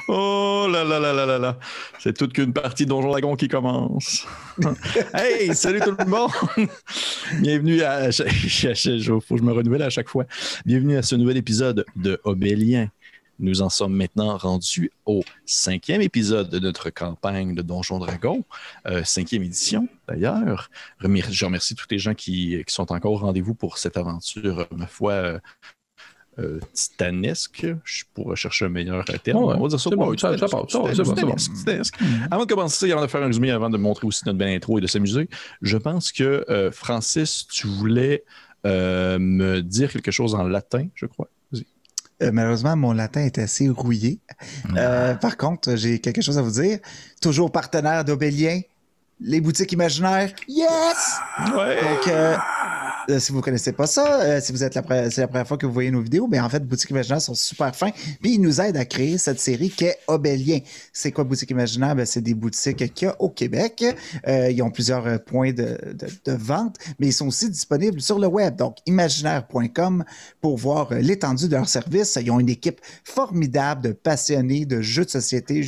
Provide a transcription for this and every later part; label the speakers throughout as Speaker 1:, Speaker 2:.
Speaker 1: Oh là là là là là là. C'est toute qu'une partie de Donjon Dragon qui commence. Hey, salut tout le monde. Bienvenue à... Faut que je me renouvelle à chaque fois. Bienvenue à ce nouvel épisode de Obélien. Nous en sommes maintenant rendus au 5e épisode de notre campagne de Donjon Dragon, 5e édition d'ailleurs. Je remercie tous les gens qui sont encore au rendez-vous pour cette aventure, ma foi, titanesque. Je pourrais chercher un meilleur terme.
Speaker 2: Oh ouais,
Speaker 1: on va dire ça. Titanesque. Avant de commencer, avant de faire un résumé, avant de montrer aussi notre belle intro et de s'amuser, je pense que Francis, tu voulais me dire quelque chose en latin, je crois.
Speaker 3: Malheureusement, mon latin est assez rouillé. Par contre, j'ai quelque chose à vous dire. Toujours partenaire d'Obélien, les boutiques imaginaires. Yes!
Speaker 1: Ouais.
Speaker 3: Donc, si vous ne connaissez pas ça, si vous êtes c'est la première fois que vous voyez nos vidéos, ben en fait, Boutique Imaginaire sont super fins. Puis ils nous aident à créer cette série qui est Obélien. C'est quoi Boutique Imaginaire? Ben, c'est des boutiques qu'il y a au Québec. Ils ont plusieurs points de vente, mais ils sont aussi disponibles sur le web. Donc, imaginaire.com pour voir l'étendue de leurs services. Ils ont une équipe formidable de passionnés de jeux de société,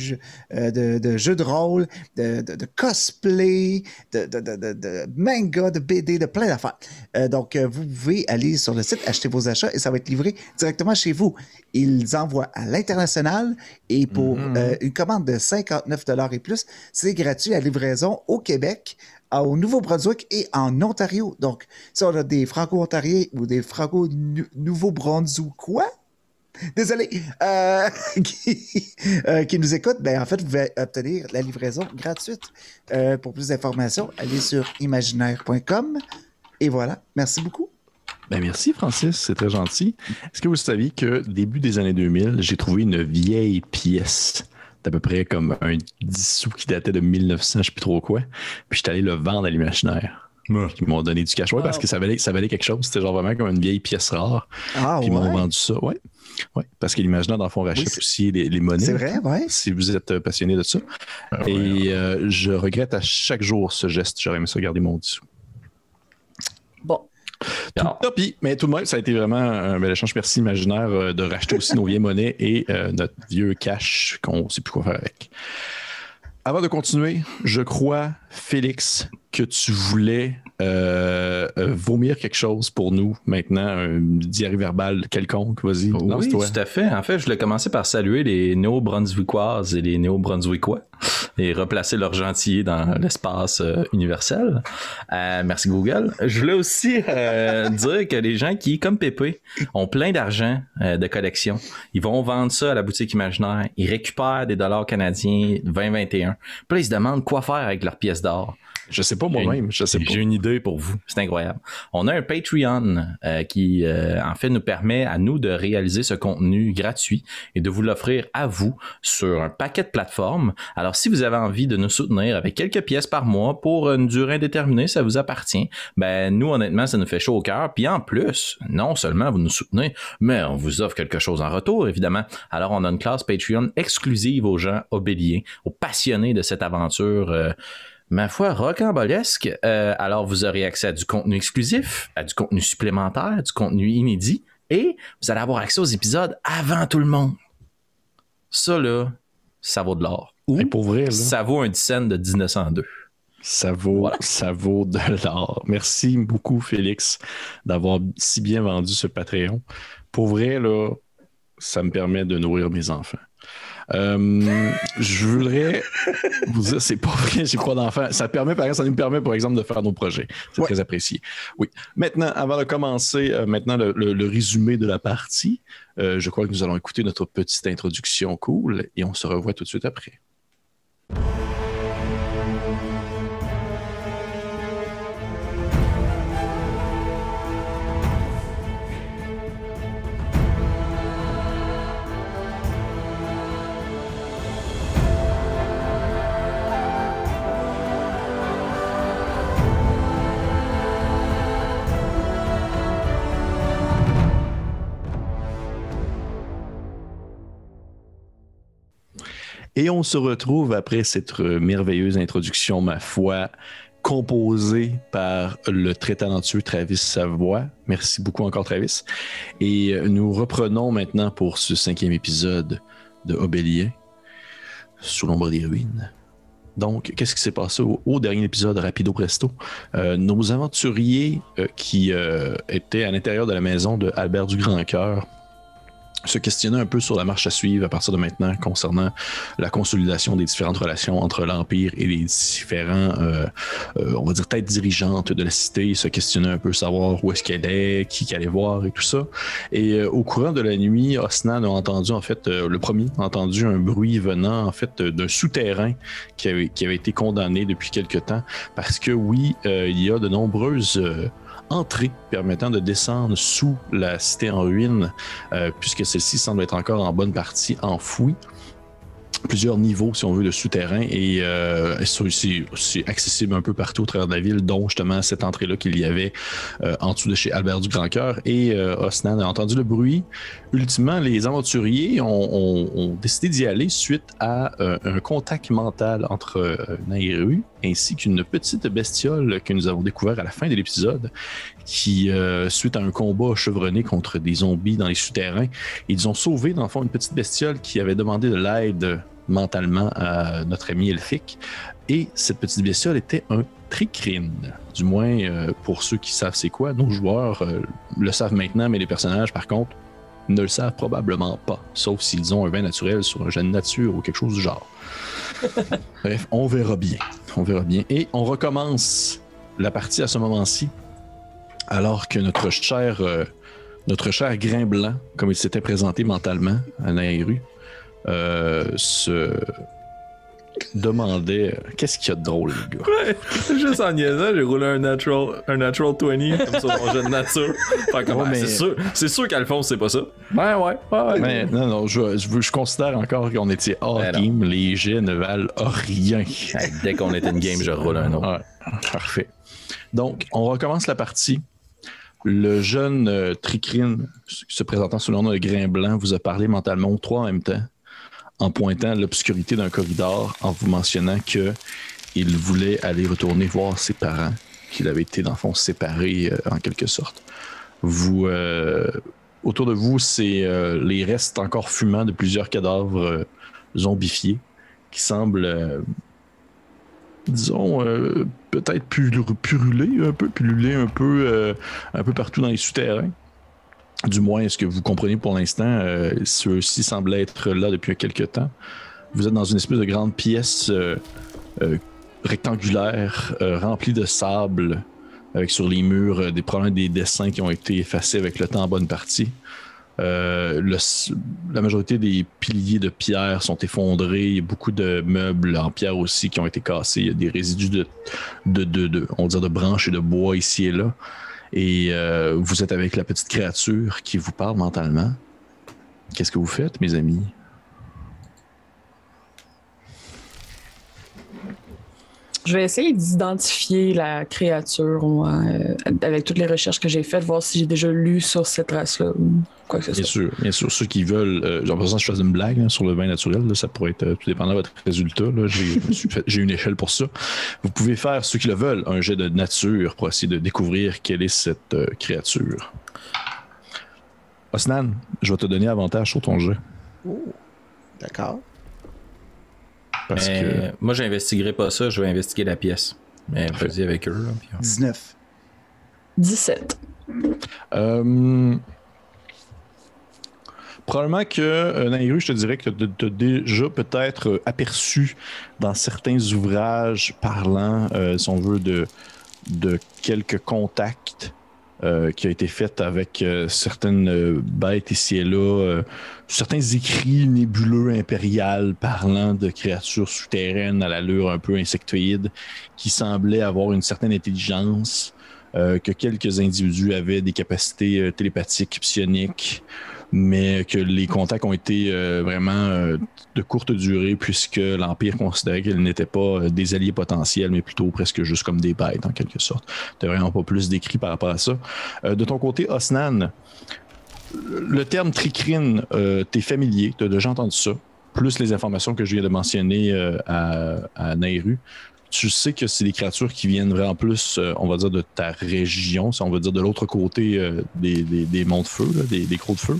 Speaker 3: de jeux de rôle, de cosplay, de manga, de BD, de plein d'affaires. Donc, vous pouvez aller sur le site, acheter vos achats et ça va être livré directement chez vous. Ils envoient à l'international et pour une commande de 59 $ et plus, c'est gratuit la livraison au Québec, au Nouveau-Brunswick et en Ontario. Donc, si on a des Franco-Ontariens ou des Franco-Nouveau-Brunswickois, désolé, qui nous écoutent, ben en fait, vous pouvez obtenir la livraison gratuite. Pour plus d'informations, allez sur imaginaire.com. Et voilà, merci beaucoup.
Speaker 1: Ben merci Francis, c'est très gentil. Est-ce que vous saviez que début des années 2000, j'ai trouvé une vieille pièce d'à peu près comme un 10 sous qui datait de 1900, je ne sais plus trop quoi, puis j'étais allé le vendre à l'imaginaire. Ils m'ont donné du cash, parce que ça valait quelque chose. C'était genre vraiment comme une vieille pièce rare. Puis ils m'ont vendu ça, ouais, parce que l'imaginaire, dans le fond, rachète aussi les monnaies.
Speaker 3: C'est vrai, ouais.
Speaker 1: Si vous êtes passionné de ça. Je regrette à chaque jour ce geste. J'aurais aimé ça garder mon 10 sous. Bon. Mais tout de même, ça a été vraiment un bel échange. Merci Imaginaire de racheter aussi nos vieilles monnaies et notre vieux cash qu'on ne sait plus quoi faire avec. Avant de continuer, je crois, Félix, que tu voulais vomir quelque chose pour nous maintenant, un diarrhée verbale quelconque, vas-y.
Speaker 2: Oui, tout à fait. En fait, je voulais commencer par saluer les Néo-Brunswickoises et les Néo-Brunswickois et replacer leur gentillet dans l'espace universel. Merci Google. Je voulais aussi dire que les gens qui, comme Pépé, ont plein d'argent de collection, ils vont vendre ça à la boutique imaginaire, ils récupèrent des dollars canadiens 2021. Puis là, ils se demandent quoi faire avec leurs pièces d'or.
Speaker 1: Je sais pas moi-même,
Speaker 2: J'ai une idée pour vous, c'est incroyable. On a un Patreon qui, en fait, nous permet à nous de réaliser ce contenu gratuit et de vous l'offrir à vous sur un paquet de plateformes. Alors, si vous avez envie de nous soutenir avec quelques pièces par mois pour une durée indéterminée, ça vous appartient. Ben, nous, honnêtement, ça nous fait chaud au cœur. Puis en plus, non seulement vous nous soutenez, mais on vous offre quelque chose en retour, évidemment. Alors, on a une classe Patreon exclusive aux gens obéliens, aux passionnés de cette aventure ma foi, rocambolesque. Alors, vous aurez accès à du contenu exclusif, à du contenu supplémentaire, du contenu inédit, et vous allez avoir accès aux épisodes avant tout le monde. Ça, là, ça vaut de l'or. Ou
Speaker 1: pour vrai, là,
Speaker 2: ça vaut un 10 cents de 1902.
Speaker 1: Ça vaut de l'or. Merci beaucoup, Félix, d'avoir si bien vendu ce Patreon. Pour vrai, là, ça me permet de nourrir mes enfants. Je voudrais vous dire, c'est pas vrai, j'ai pas d'enfants. Ça nous permet, par exemple, de faire nos projets. C'est très apprécié. Oui. Maintenant, avant de commencer, le résumé de la partie, je crois que nous allons écouter notre petite introduction cool et on se revoit tout de suite après. Et on se retrouve après cette merveilleuse introduction, ma foi, composé par le très talentueux Travis Savoie. Merci beaucoup encore, Travis. Et nous reprenons maintenant pour ce 5e épisode de Obélien, sous l'ombre des ruines. Donc, qu'est-ce qui s'est passé au dernier épisode, rapido presto? Nos aventuriers qui étaient à l'intérieur de la maison de Albert du Grand-Cœur se questionnaient un peu sur la marche à suivre à partir de maintenant concernant la consolidation des différentes relations entre l'Empire et les différents, on va dire, têtes dirigeantes de la cité. Ils se questionnaient un peu savoir où est-ce qu'elle est, qui allait voir et tout ça. Et au courant de la nuit, Osnan a entendu, en fait, le premier a entendu un bruit venant, en fait, d'un souterrain qui avait été condamné depuis quelque temps parce que, oui, il y a de nombreuses entrée permettant de descendre sous la cité en ruine, puisque celle-ci semble être encore en bonne partie enfouie. Plusieurs niveaux, si on veut, de souterrain, et c'est accessible un peu partout au travers de la ville, dont justement cette entrée-là qu'il y avait en dessous de chez Albert du Grand-Cœur. Et Osnan a entendu le bruit. Ultimement, les aventuriers ont décidé d'y aller suite à un contact mental entre Nayru ainsi qu'une petite bestiole que nous avons découvert à la fin de l'épisode, qui, suite à un combat chevronné contre des zombies dans les souterrains, ils ont sauvé, dans le fond, une petite bestiole qui avait demandé de l'aide mentalement à notre ami elfique. Et cette petite bestiole était un tricrine. Du moins, pour ceux qui savent c'est quoi, nos joueurs le savent maintenant, mais les personnages, par contre, ne le savent probablement pas, sauf s'ils ont un vin naturel sur un jet de nature ou quelque chose du genre. Bref, on verra bien. On verra bien. Et on recommence la partie à ce moment-ci, alors que notre cher grain blanc, comme il s'était présenté mentalement à Nayru, se demandait qu'est-ce qu'il y a de drôle, les gars. Ouais,
Speaker 2: juste en niaisant, j'ai roulé un natural 20 comme ça dans mon jeu de nature. C'est sûr qu'Alphonse, c'est pas ça. Ouais.
Speaker 1: Mais, non, je considère encore qu'on était hors game. Les jets ne valent rien.
Speaker 2: Dès qu'on était une game, je roule un autre.
Speaker 1: Ouais, parfait. Donc, on recommence la partie. Le jeune Tricrine, se présentant sous le nom de Grain Blanc, vous a parlé mentalement aux trois en même temps, en pointant l'obscurité d'un corridor, en vous mentionnant qu'il voulait aller retourner voir ses parents, qu'il avait été, dans le fond, séparés en quelque sorte. Autour de vous, c'est les restes encore fumants de plusieurs cadavres zombifiés qui semblent, disons, peut-être pulluler un peu partout dans les souterrains. Du moins, ce que vous comprenez pour l'instant, ceux-ci semblent être là depuis quelques temps. Vous êtes dans une espèce de grande pièce rectangulaire, remplie de sable, avec sur les murs des dessins qui ont été effacés avec le temps en bonne partie. La majorité des piliers de pierre sont effondrés. Il y a beaucoup de meubles en pierre aussi qui ont été cassés. Il y a des résidus de branches et de bois ici et là. Et vous êtes avec la petite créature qui vous parle mentalement. Qu'est-ce que vous faites, mes amis?
Speaker 4: Je vais essayer d'identifier la créature avec toutes les recherches que j'ai faites, voir si j'ai déjà lu sur cette race-là ou quoi que ce soit.
Speaker 1: Bien sûr. Ceux qui veulent... genre, par exemple, je faisais une blague sur le vin naturel. Là, ça pourrait être tout dépendant de votre résultat. Là, j'ai une échelle pour ça. Vous pouvez faire, ceux qui le veulent, un jet de nature pour essayer de découvrir quelle est cette créature. Osnan, je vais te donner avantage sur ton jet.
Speaker 3: Oh, d'accord.
Speaker 1: Parce que...
Speaker 2: Moi, j'investiguerai pas ça, je vais investiguer la pièce. Mais vas-y avec eux. Là, puis...
Speaker 3: 19.
Speaker 4: 17.
Speaker 1: Probablement que, Nayru, je te dirais que tu as déjà peut-être aperçu dans certains ouvrages parlant, si on veut, de quelques contacts qui a été fait avec certaines bêtes ici et là, certains écrits nébuleux impériaux parlant de créatures souterraines à l'allure un peu insectoïde qui semblaient avoir une certaine intelligence, que quelques individus avaient des capacités télépathiques, psioniques, mais que les contacts ont été vraiment de courte durée puisque l'Empire considérait qu'ils n'étaient pas des alliés potentiels, mais plutôt presque juste comme des bêtes en quelque sorte. Tu n'as vraiment pas plus d'écrits par rapport à ça. De ton côté, Osnan, le terme tricrine, t'es familier, tu as déjà entendu ça, plus les informations que je viens de mentionner à Nayru. tu sais que c'est des créatures qui viennent vraiment plus, on va dire, de ta région, si on veut dire de l'autre côté des monts de feu, là, des crocs de feu.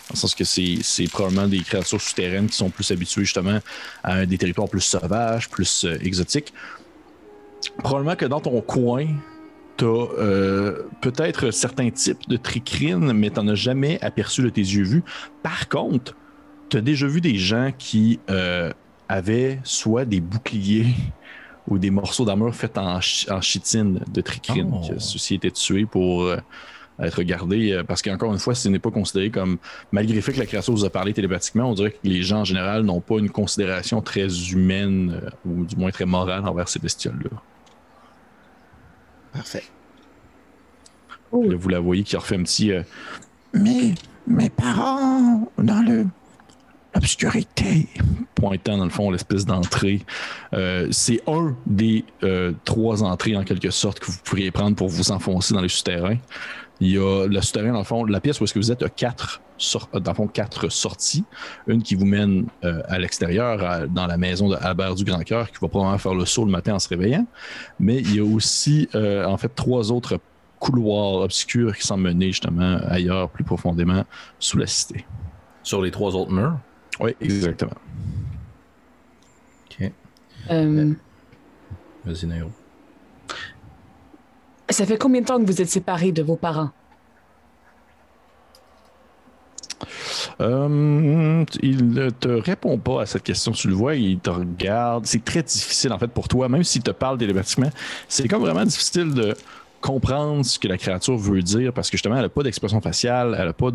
Speaker 1: Dans le sens que c'est probablement des créatures souterraines qui sont plus habituées justement à des territoires plus sauvages, plus exotiques. Probablement que dans ton coin, t'as peut-être certains types de tricrines, mais t'en as jamais aperçu de tes yeux vus. Par contre, t'as déjà vu des gens qui avaient soit des boucliers ou des morceaux d'armure faits en chitine de tricrine. Oh. Ceux-ci étaient tués pour être gardés, parce qu'encore une fois, ce n'est pas considéré comme, malgré le fait que la créature vous a parlé télépathiquement, on dirait que les gens en général n'ont pas une considération très humaine, ou du moins très morale envers ces bestioles-là.
Speaker 3: Parfait.
Speaker 1: Là, vous la voyez qui refait un petit... Mes parents, dans l'obscurité, pointant dans le fond l'espèce d'entrée. C'est un des 3 entrées en quelque sorte que vous pourriez prendre pour vous enfoncer dans les souterrains. Il y a le souterrain, dans le fond, la pièce où est-ce que vous êtes a 4 sorties. Une qui vous mène à l'extérieur, dans la maison de Albert du Grand Cœur, qui va probablement faire le saut le matin en se réveillant. Mais il y a aussi, en fait, 3 autres couloirs obscurs qui semblent mener justement ailleurs, plus profondément, sous la cité.
Speaker 2: Sur les 3 autres murs?
Speaker 1: Oui, exactement.
Speaker 2: OK. Vas-y, Nairo.
Speaker 4: Ça fait combien de temps que vous êtes séparés de vos parents?
Speaker 1: Il ne te répond pas à cette question. Tu le vois, il te regarde. C'est très difficile, en fait, pour toi. Même s'il te parle télépathiquement, c'est comme vraiment difficile de comprendre ce que la créature veut dire parce que, justement, elle n'a pas d'expression faciale, elle n'a pas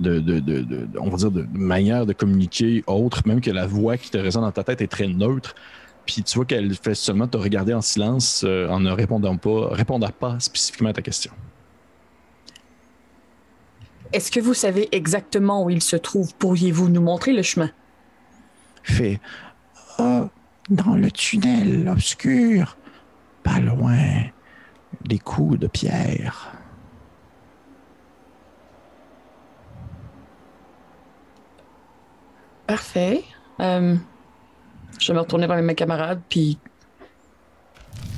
Speaker 1: on va dire, de manière de communiquer autre, même que la voix qui te résonne dans ta tête est très neutre. Puis tu vois qu'elle fait seulement te regarder en silence en ne répondant pas spécifiquement à ta question.
Speaker 4: Est-ce que vous savez exactement où il se trouve? Pourriez-vous nous montrer le chemin?
Speaker 5: Dans le tunnel obscur, pas loin des coups de pierre.
Speaker 4: Parfait. Je vais me retourner vers mes camarades, puis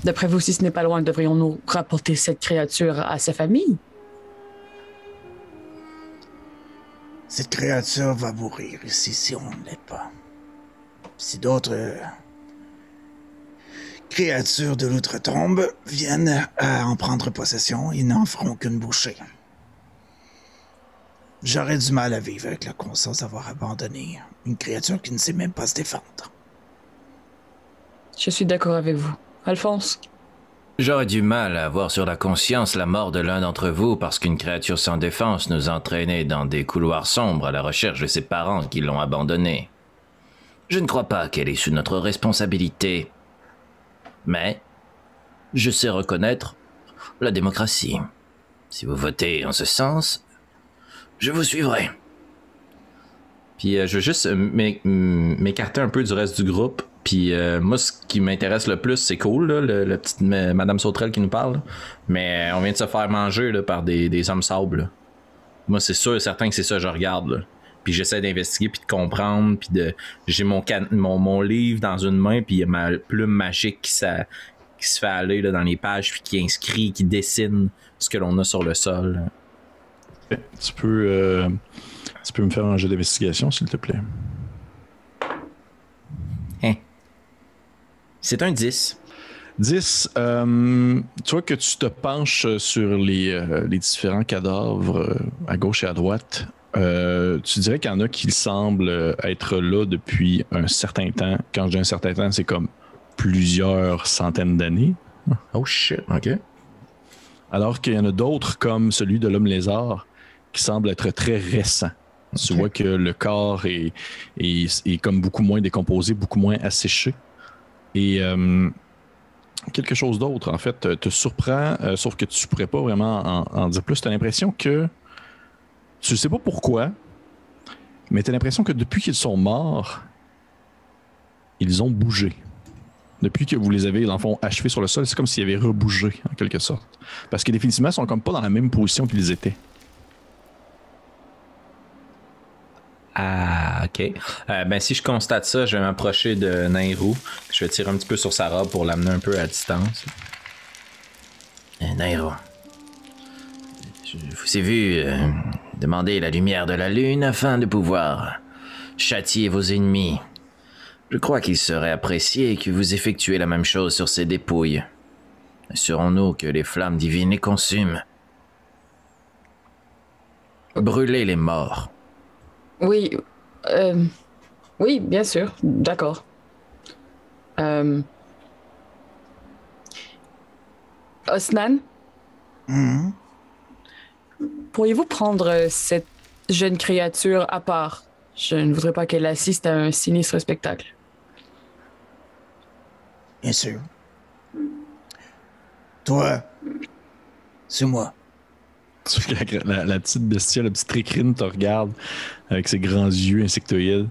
Speaker 4: d'après vous, si ce n'est pas loin, devrions-nous rapporter cette créature à sa famille?
Speaker 5: Cette créature va mourir ici si on ne l'aide pas. Si d'autres créatures de l'outre-tombe viennent à en prendre possession, ils n'en feront qu'une bouchée. J'aurais du mal à vivre avec la conscience d'avoir abandonné une créature qui ne sait même pas se défendre.
Speaker 4: Je suis d'accord avec vous. Alphonse?
Speaker 6: J'aurais du mal à avoir sur la conscience la mort de l'un d'entre vous parce qu'une créature sans défense nous entraînait dans des couloirs sombres à la recherche de ses parents qui l'ont abandonnée. Je ne crois pas qu'elle est sous notre responsabilité. Mais je sais reconnaître la démocratie. Si vous votez en ce sens, je vous suivrai.
Speaker 2: Puis je veux juste m'écarter un peu du reste du groupe. Puis moi, ce qui m'intéresse le plus, c'est cool, là, le petite Madame Sauterelle qui nous parle. Mais on vient de se faire manger là, par des hommes sables. Là. Moi, c'est sûr et certain que c'est ça que je regarde. Là. Puis j'essaie d'investiguer, puis de comprendre. Puis j'ai mon livre dans une main, puis il y a ma plume magique qui se fait aller là, dans les pages, puis qui inscrit, qui dessine ce que l'on a sur le sol.
Speaker 1: Tu peux me faire un jeu d'investigation, s'il te plaît.
Speaker 2: C'est un 10.
Speaker 1: 10. Tu vois que tu te penches sur les différents cadavres à gauche et à droite. Tu dirais qu'il y en a qui semblent être là depuis un certain temps. Quand je dis un certain temps, c'est comme plusieurs centaines d'années.
Speaker 2: Oh shit, ok.
Speaker 1: Alors qu'il y en a d'autres, comme celui de l'homme lézard, qui semble être très récent. Okay. Tu vois que le corps est comme beaucoup moins décomposé, beaucoup moins asséché. Et quelque chose d'autre, en fait, te surprend, sauf que tu ne pourrais pas vraiment en dire plus. Tu as l'impression que, tu ne sais pas pourquoi, mais tu as l'impression que depuis qu'ils sont morts, ils ont bougé. Depuis que vous les avez, dans le fond, achevés sur le sol, c'est comme s'ils avaient rebougé, en quelque sorte. Parce que définitivement, ils sont comme pas dans la même position qu'ils étaient.
Speaker 2: Ah, OK. Ben, si je constate ça, je vais m'approcher de Nairou. Je vais tirer un petit peu sur sa robe pour l'amener un peu à distance.
Speaker 6: Nairou, je vous ai vu demander la lumière de la lune afin de pouvoir châtier vos ennemis. Je crois qu'il serait apprécié que vous effectuiez la même chose sur ces dépouilles. Assurons-nous que les flammes divines les consument. Brûlez les morts.
Speaker 4: Oui, oui, bien sûr, d'accord. Osnan, pourriez-vous prendre cette jeune créature à part? Je ne voudrais pas qu'elle assiste à un sinistre spectacle.
Speaker 5: Bien sûr. Toi, c'est moi.
Speaker 1: La petite bestiole, la petite tricrine te regarde avec ses grands yeux insectoïdes,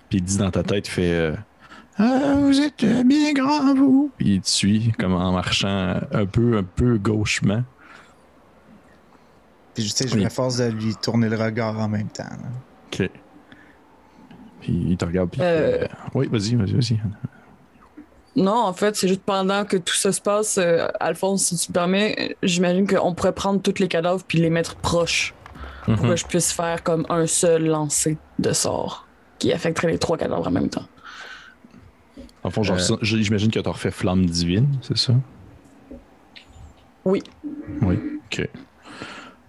Speaker 1: puis il dit dans ta tête, il fait vous êtes bien grand, vous. Puis il te suit comme en marchant un peu gauchement.
Speaker 3: Puis je m'efforce de lui tourner le regard en même temps. Là.
Speaker 1: OK. Puis il te regarde, puis oui, vas-y.
Speaker 4: Non, en fait, c'est juste pendant que tout ça se passe, Alphonse, si tu me permets, j'imagine qu'on pourrait prendre tous les cadavres puis les mettre proches pour que je puisse faire comme un seul lancer de sort qui affecterait les 3 cadavres en même temps.
Speaker 1: En fond, j'imagine que tu as refait Flamme Divine, c'est ça?
Speaker 4: Oui.
Speaker 1: Oui, OK.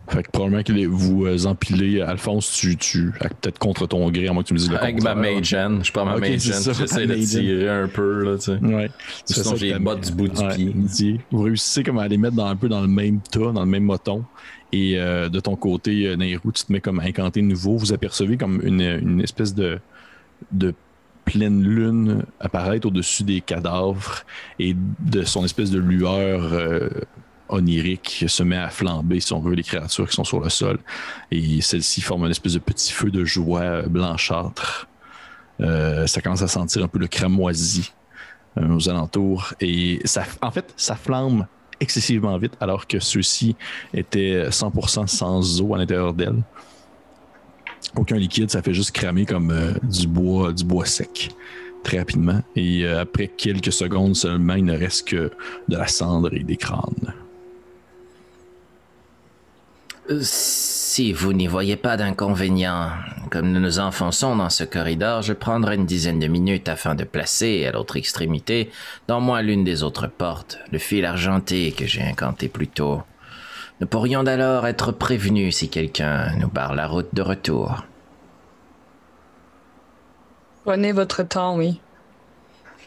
Speaker 1: Fait que probablement que vous empilez, Alphonse, tu peut-être contre ton gré, à moins que tu me dises le
Speaker 2: contraire. Avec ma Mage-Hand, je prends ma Mage-Hand, j'essaie de tirer un peu, là, tu sais.
Speaker 1: Ouais.
Speaker 2: Sinon, j'ai les bottes du bout du pied.
Speaker 1: Vous réussissez comme à les mettre un peu dans le même tas, dans le même moton. Et de ton côté, Nairou, tu te mets comme à incanter nouveau. Vous apercevez comme une espèce de pleine lune apparaître au-dessus des cadavres et de son espèce de lueur onirique se met à flamber, si on veut, les créatures qui sont sur le sol. Et celle-ci forme une espèce de petit feu de joie blanchâtre. Ça commence à sentir un peu le cramoisi aux alentours. Et ça flambe excessivement vite, alors que ceux-ci étaient 100% sans eau à l'intérieur d'elle. Aucun liquide, ça fait juste cramer comme du bois sec très rapidement. Et après quelques secondes seulement, il ne reste que de la cendre et des crânes.
Speaker 6: Si vous n'y voyez pas d'inconvénient, comme nous nous enfonçons dans ce corridor, je prendrai une dizaine de minutes afin de placer à l'autre extrémité, dans moins l'une des autres portes, le fil argenté que j'ai incanté plus tôt. Nous pourrions alors être prévenus si quelqu'un nous barre la route de retour.
Speaker 4: Prenez votre temps, oui.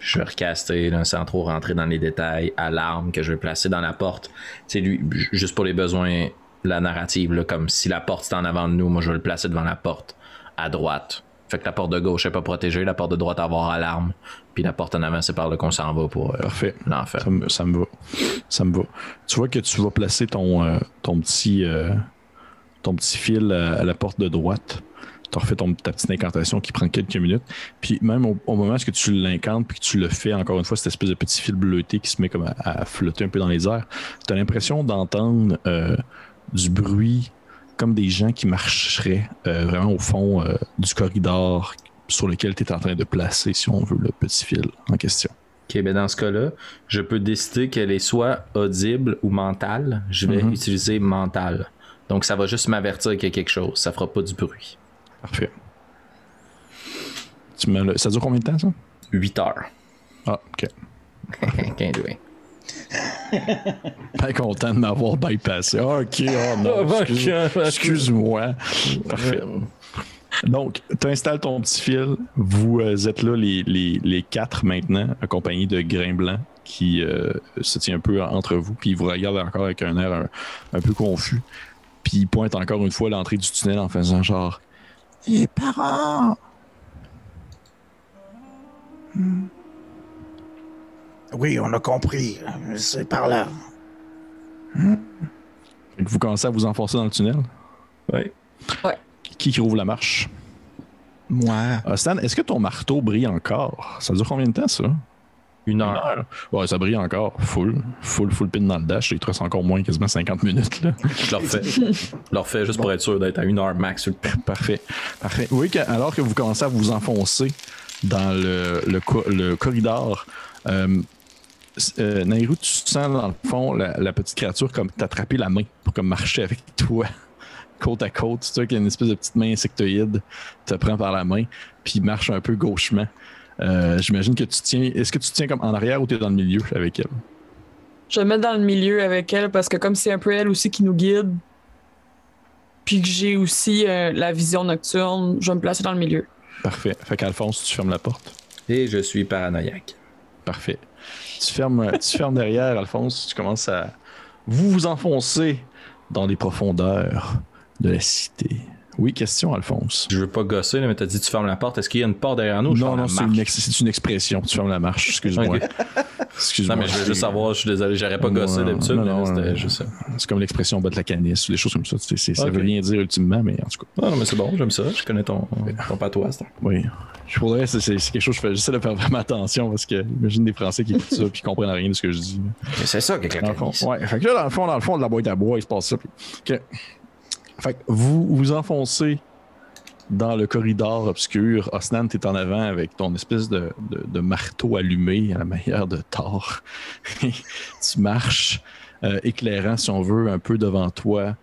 Speaker 2: Je vais recaster, là, sans trop rentrer dans les détails, à l'arme que je vais placer dans la porte. C'est lui, juste pour les besoins de la narrative, là, comme si la porte est en avant de nous, moi je vais le placer devant la porte, à droite. Fait que la porte de gauche n'est pas protégée, la porte de droite va avoir alarme, puis la porte en avant, c'est par là qu'on s'en va pour
Speaker 1: parfait.
Speaker 2: L'enfer.
Speaker 1: Ça me va. Tu vois que tu vas placer ton petit fil à la porte de droite. Tu as refait ta petite incantation qui prend quelques minutes. Puis même au moment où tu l'incantes puis que tu le fais, encore une fois, cette espèce de petit fil bleuté qui se met comme à flotter un peu dans les airs, tu as l'impression d'entendre du bruit comme des gens qui marcheraient vraiment au fond du corridor sur lequel tu es en train de placer, si on veut, le petit fil en question.
Speaker 2: Ok, ben dans ce cas-là, je peux décider qu'elle est soit audible ou mentale. Je vais utiliser mentale. Donc ça va juste m'avertir qu'il y a quelque chose. Ça fera pas du bruit.
Speaker 1: Parfait. Ça dure combien de temps, ça?
Speaker 2: 8 heures.
Speaker 1: Ah, OK.
Speaker 2: Can't do it.
Speaker 1: Pas content de m'avoir bypassé. Ah, OK, oh non, excuse-moi. Parfait. Donc, tu installes ton petit fil. Vous êtes là, les 4 maintenant, accompagnés de Grain Blanc qui se tient un peu entre vous. Puis il vous regarde encore avec un air un peu confus. Puis il pointe encore une fois l'entrée du tunnel en faisant genre... Les parents!
Speaker 5: Oui, on a compris. C'est par là.
Speaker 1: Vous commencez à vous enfoncer dans le tunnel?
Speaker 2: Oui.
Speaker 4: Ouais.
Speaker 1: Qui rouvre la marche?
Speaker 3: Moi.
Speaker 1: Stan, est-ce que ton marteau brille encore? Ça dure combien de temps, ça?
Speaker 2: 1 heure.
Speaker 1: Ouais, ça brille encore. Full pin dans le dash. Il te reste encore moins, quasiment 50 minutes. Là.
Speaker 2: Je le refais juste pour être sûr d'être à 1 heure max.
Speaker 1: Parfait. Oui, alors que vous commencez à vous enfoncer dans le corridor, Nairou, tu sens dans le fond la petite créature comme t'attraper la main pour comme marcher avec toi côte à côte. Tu vois qu'il y a une espèce de petite main insectoïde te prend par la main puis marche un peu gauchement. J'imagine que tu tiens. Est-ce que tu tiens comme en arrière ou tu es dans le milieu avec elle?
Speaker 4: Je vais me mettre dans le milieu avec elle parce que comme c'est un peu elle aussi qui nous guide, puis que j'ai aussi la vision nocturne, je vais me placer dans le milieu.
Speaker 1: Parfait. Fait qu'Alphonse, tu fermes la porte.
Speaker 2: Et je suis paranoïaque.
Speaker 1: Parfait. Tu fermes derrière, Alphonse. Tu commences à vous enfoncer dans les profondeurs de la cité. Oui, question, Alphonse.
Speaker 2: Je veux pas gosser, là, mais t'as dit tu fermes la porte. Est-ce qu'il y a une porte derrière nous?
Speaker 1: Non, c'est une expression. Tu fermes la marche. Excuse-moi.
Speaker 2: Okay.
Speaker 1: Excuse-moi.
Speaker 2: Non, mais je veux juste savoir, je suis désolé, j'aurais pas gossé d'habitude, mais c'était juste ça.
Speaker 1: C'est comme l'expression bas de la canisse ou des choses comme ça. Ça veut rien dire ultimement, mais en tout cas.
Speaker 2: Non, mais c'est bon, j'aime ça. Je connais ton patois.
Speaker 1: Oui. Je voudrais, c'est quelque chose, j'essaie de faire vraiment attention parce que j'imagine des Français qui écoutent ça et qui comprennent rien de ce que je dis.
Speaker 2: Mais c'est ça, quelque chose.
Speaker 1: Ouais, fait que là, dans le fond de la boîte à bois, il se passe ça. Fait que vous vous enfoncez dans le corridor obscur. Osnan, t'es en avant avec ton espèce de marteau allumé à la manière de Thor. Tu marches, éclairant, si on veut, un peu devant toi.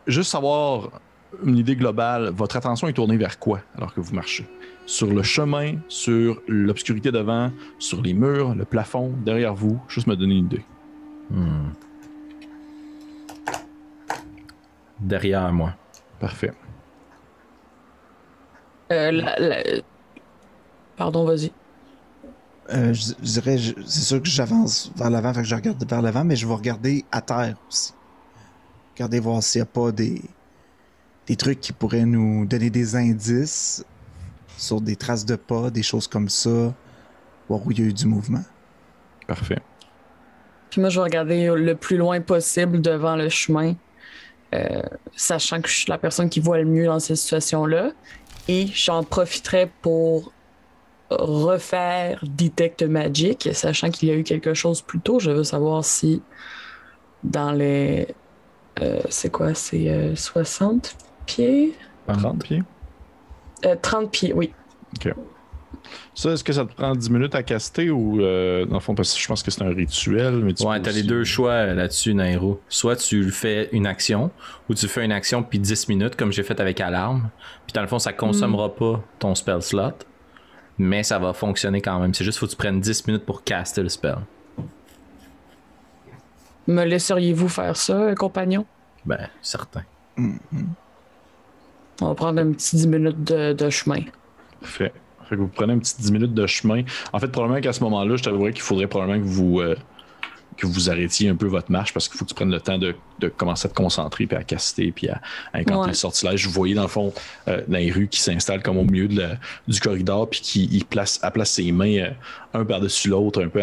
Speaker 1: Juste savoir une idée globale, votre attention est tournée vers quoi alors que vous marchez? Sur le chemin, sur l'obscurité devant, sur les murs, le plafond, derrière vous? Juste me donner une idée.
Speaker 2: Derrière moi.
Speaker 1: Parfait.
Speaker 4: Pardon, vas-y.
Speaker 3: Je dirais, c'est sûr que j'avance vers l'avant, fait que je regarde vers l'avant, mais je vais regarder à terre aussi. Regarder voir s'il n'y a pas des trucs qui pourraient nous donner des indices sur des traces de pas, des choses comme ça, voir où il y a eu du mouvement.
Speaker 1: Parfait.
Speaker 4: Puis moi, je vais regarder le plus loin possible devant le chemin, sachant que je suis la personne qui voit le mieux dans cette situation-là. Et j'en profiterai pour refaire Detect Magic, sachant qu'il y a eu quelque chose plus tôt. Je veux savoir si dans les... c'est quoi? C'est 60 pieds?
Speaker 1: 30 pieds?
Speaker 4: 30 pieds, oui.
Speaker 1: OK. Ça, est-ce que ça te prend 10 minutes à caster ou dans le fond, parce que je pense que c'est un rituel, mais
Speaker 2: ouais, t'as les deux choix là-dessus, Nairo. Soit tu fais une action, ou tu fais une action puis 10 minutes, comme j'ai fait avec Alarme. Puis dans le fond, ça consommera pas ton spell slot, mais ça va fonctionner quand même. C'est juste faut que tu prennes 10 minutes pour caster le spell.
Speaker 4: Me laisseriez-vous faire ça, compagnon?
Speaker 2: Ben, certain.
Speaker 4: On va prendre un petit 10 minutes de chemin.
Speaker 1: Parfait. Fait que vous prenez un petit 10 minutes de chemin. En fait, probablement qu'à ce moment-là, je t'avouerais qu'il faudrait probablement que vous arrêtiez un peu votre marche parce qu'il faut que tu prennes le temps de commencer à te concentrer, puis à caster, puis à incanter le sortilège. Vous voyez, dans le fond, Nairou qui s'installe comme au milieu du corridor, puis qui place ses mains un par-dessus l'autre, un peu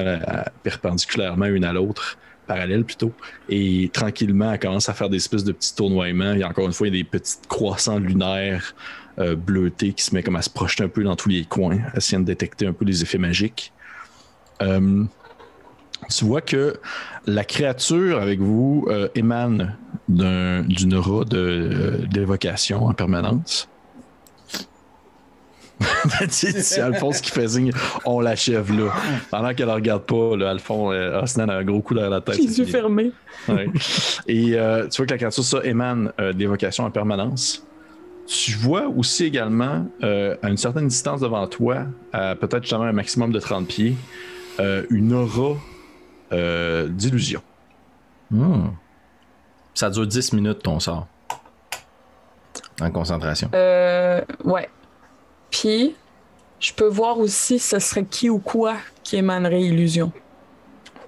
Speaker 1: perpendiculairement une à l'autre, parallèle plutôt. Et tranquillement, elle commence à faire des espèces de petits tournoiements. Il y a encore une fois, il y a des petits croissants lunaires bleutés qui se met comme à se projeter un peu dans tous les coins, essayant de détecter un peu les effets magiques. Tu vois que la créature avec vous émane d'une aura d'évocation en permanence. C'est Alphonse qui fait signe, on l'achève là. Pendant qu'elle ne regarde pas, là, Osnan a un gros coup derrière la tête.
Speaker 4: Les yeux fermés.
Speaker 1: Ouais. Et tu vois que la créature, ça, émane d'évocation en permanence. Tu vois aussi également, à une certaine distance devant toi, à peut-être justement un maximum de 30 pieds, une aura d'illusion.
Speaker 2: Ça dure 10 minutes ton sort. En concentration.
Speaker 4: Ouais. Puis, je peux voir aussi ce serait qui ou quoi qui émanerait illusion.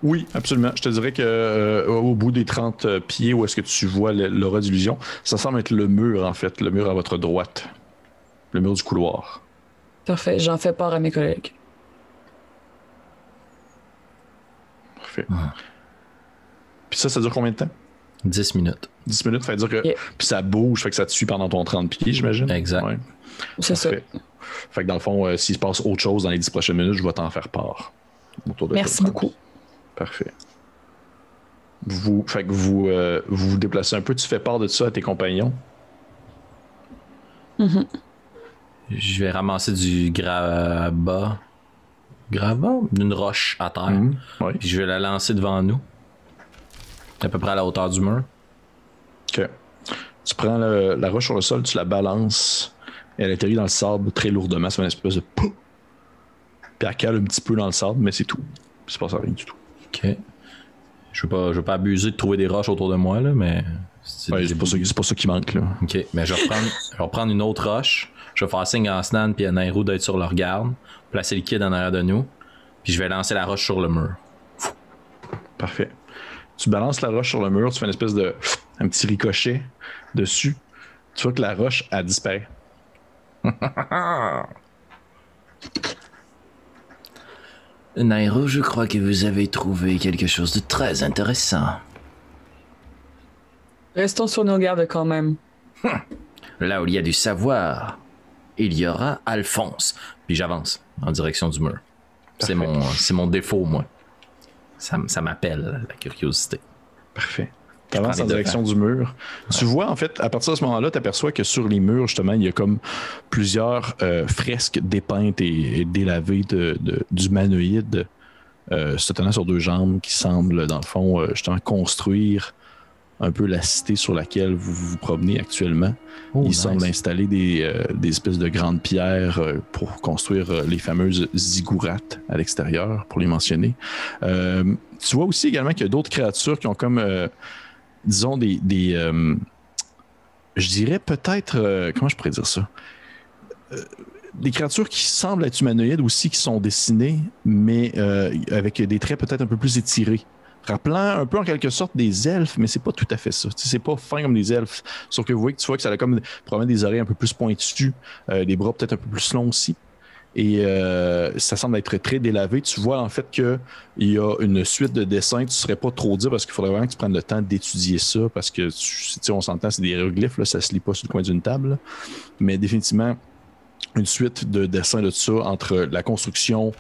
Speaker 1: Oui, absolument. Je te dirais que au bout des 30 pieds, où est-ce que tu vois l'aura d'illusion, ça semble être le mur, en fait, le mur à votre droite. Le mur du couloir.
Speaker 4: Parfait, j'en fais part à mes collègues.
Speaker 1: Parfait. Puis ça dure combien de temps?
Speaker 2: 10 minutes.
Speaker 1: 10 minutes, ça veut dire que... Puis ça bouge, fait que ça te suit pendant ton 30 pieds, j'imagine?
Speaker 2: Exact.
Speaker 1: Ouais.
Speaker 4: C'est ça.
Speaker 1: Fait que dans le fond, s'il se passe autre chose dans les 10 prochaines minutes, je vais t'en faire part.
Speaker 4: Merci beaucoup.
Speaker 1: Parfait. Vous vous déplacez un peu, tu fais part de ça à tes compagnons.
Speaker 2: Je vais ramasser du gravat, d'une roche à terre,
Speaker 1: Oui.
Speaker 2: puis je vais la lancer devant nous, à peu près à la hauteur du mur.
Speaker 1: OK. Tu prends la roche sur le sol, tu la balances, et elle atterrit dans le sable très lourdement, c'est une espèce de pouf! Puis elle cale un petit peu dans le sable, mais c'est tout. Il se passe rien du tout.
Speaker 2: OK. Je veux pas abuser de trouver des roches autour de moi, là, mais...
Speaker 1: C'est pas ça qui manque, là.
Speaker 2: OK, mais je vais prendre une autre roche, je vais faire signe à Snan puis à Nairou d'être sur leur garde, placer le kid en arrière de nous, puis je vais lancer la roche sur le mur.
Speaker 1: Parfait. Tu balances la roche sur le mur, tu fais une espèce de... un petit ricochet dessus. Tu vois que la roche, elle disparaît.
Speaker 6: Nairou, je crois que vous avez trouvé quelque chose de très intéressant.
Speaker 4: Restons sur nos gardes quand même.
Speaker 6: Là où il y a du savoir, il y aura Alphonse.
Speaker 2: Puis j'avance en direction du mur. C'est mon défaut, moi. Ça m'appelle, la curiosité.
Speaker 1: Parfait. Tu avances en direction du mur. Ouais. Tu vois, en fait, à partir de ce moment-là, tu aperçois que sur les murs, justement, il y a comme plusieurs fresques dépeintes et délavées d'humanoïdes se tenant sur deux jambes qui semblent, dans le fond, justement, construire un peu la cité sur laquelle vous vous promenez actuellement. Ils semblent installer des espèces de grandes pierres pour construire les fameuses ziggourats à l'extérieur, pour les mentionner. Tu vois aussi également qu'il y a d'autres créatures qui ont comme... disons, je dirais peut-être... comment je pourrais dire ça? Des créatures qui semblent être humanoïdes aussi, qui sont dessinées, mais avec des traits peut-être un peu plus étirés. Rappelant un peu en quelque sorte des elfes, mais c'est pas tout à fait ça. C'est pas fin comme des elfes. Sauf que vous voyez que tu vois que ça a comme probablement des oreilles un peu plus pointues, des bras peut-être un peu plus longs aussi. Et ça semble être très délavé. Tu vois en fait qu'il y a une suite de dessins. Tu ne saurais pas trop dire parce qu'il faudrait vraiment que tu prennes le temps d'étudier ça parce que on s'entend, c'est des hiéroglyphes, là, ça se lit pas sur le coin d'une table. Là. Mais définitivement, une suite de dessins de ça entre la construction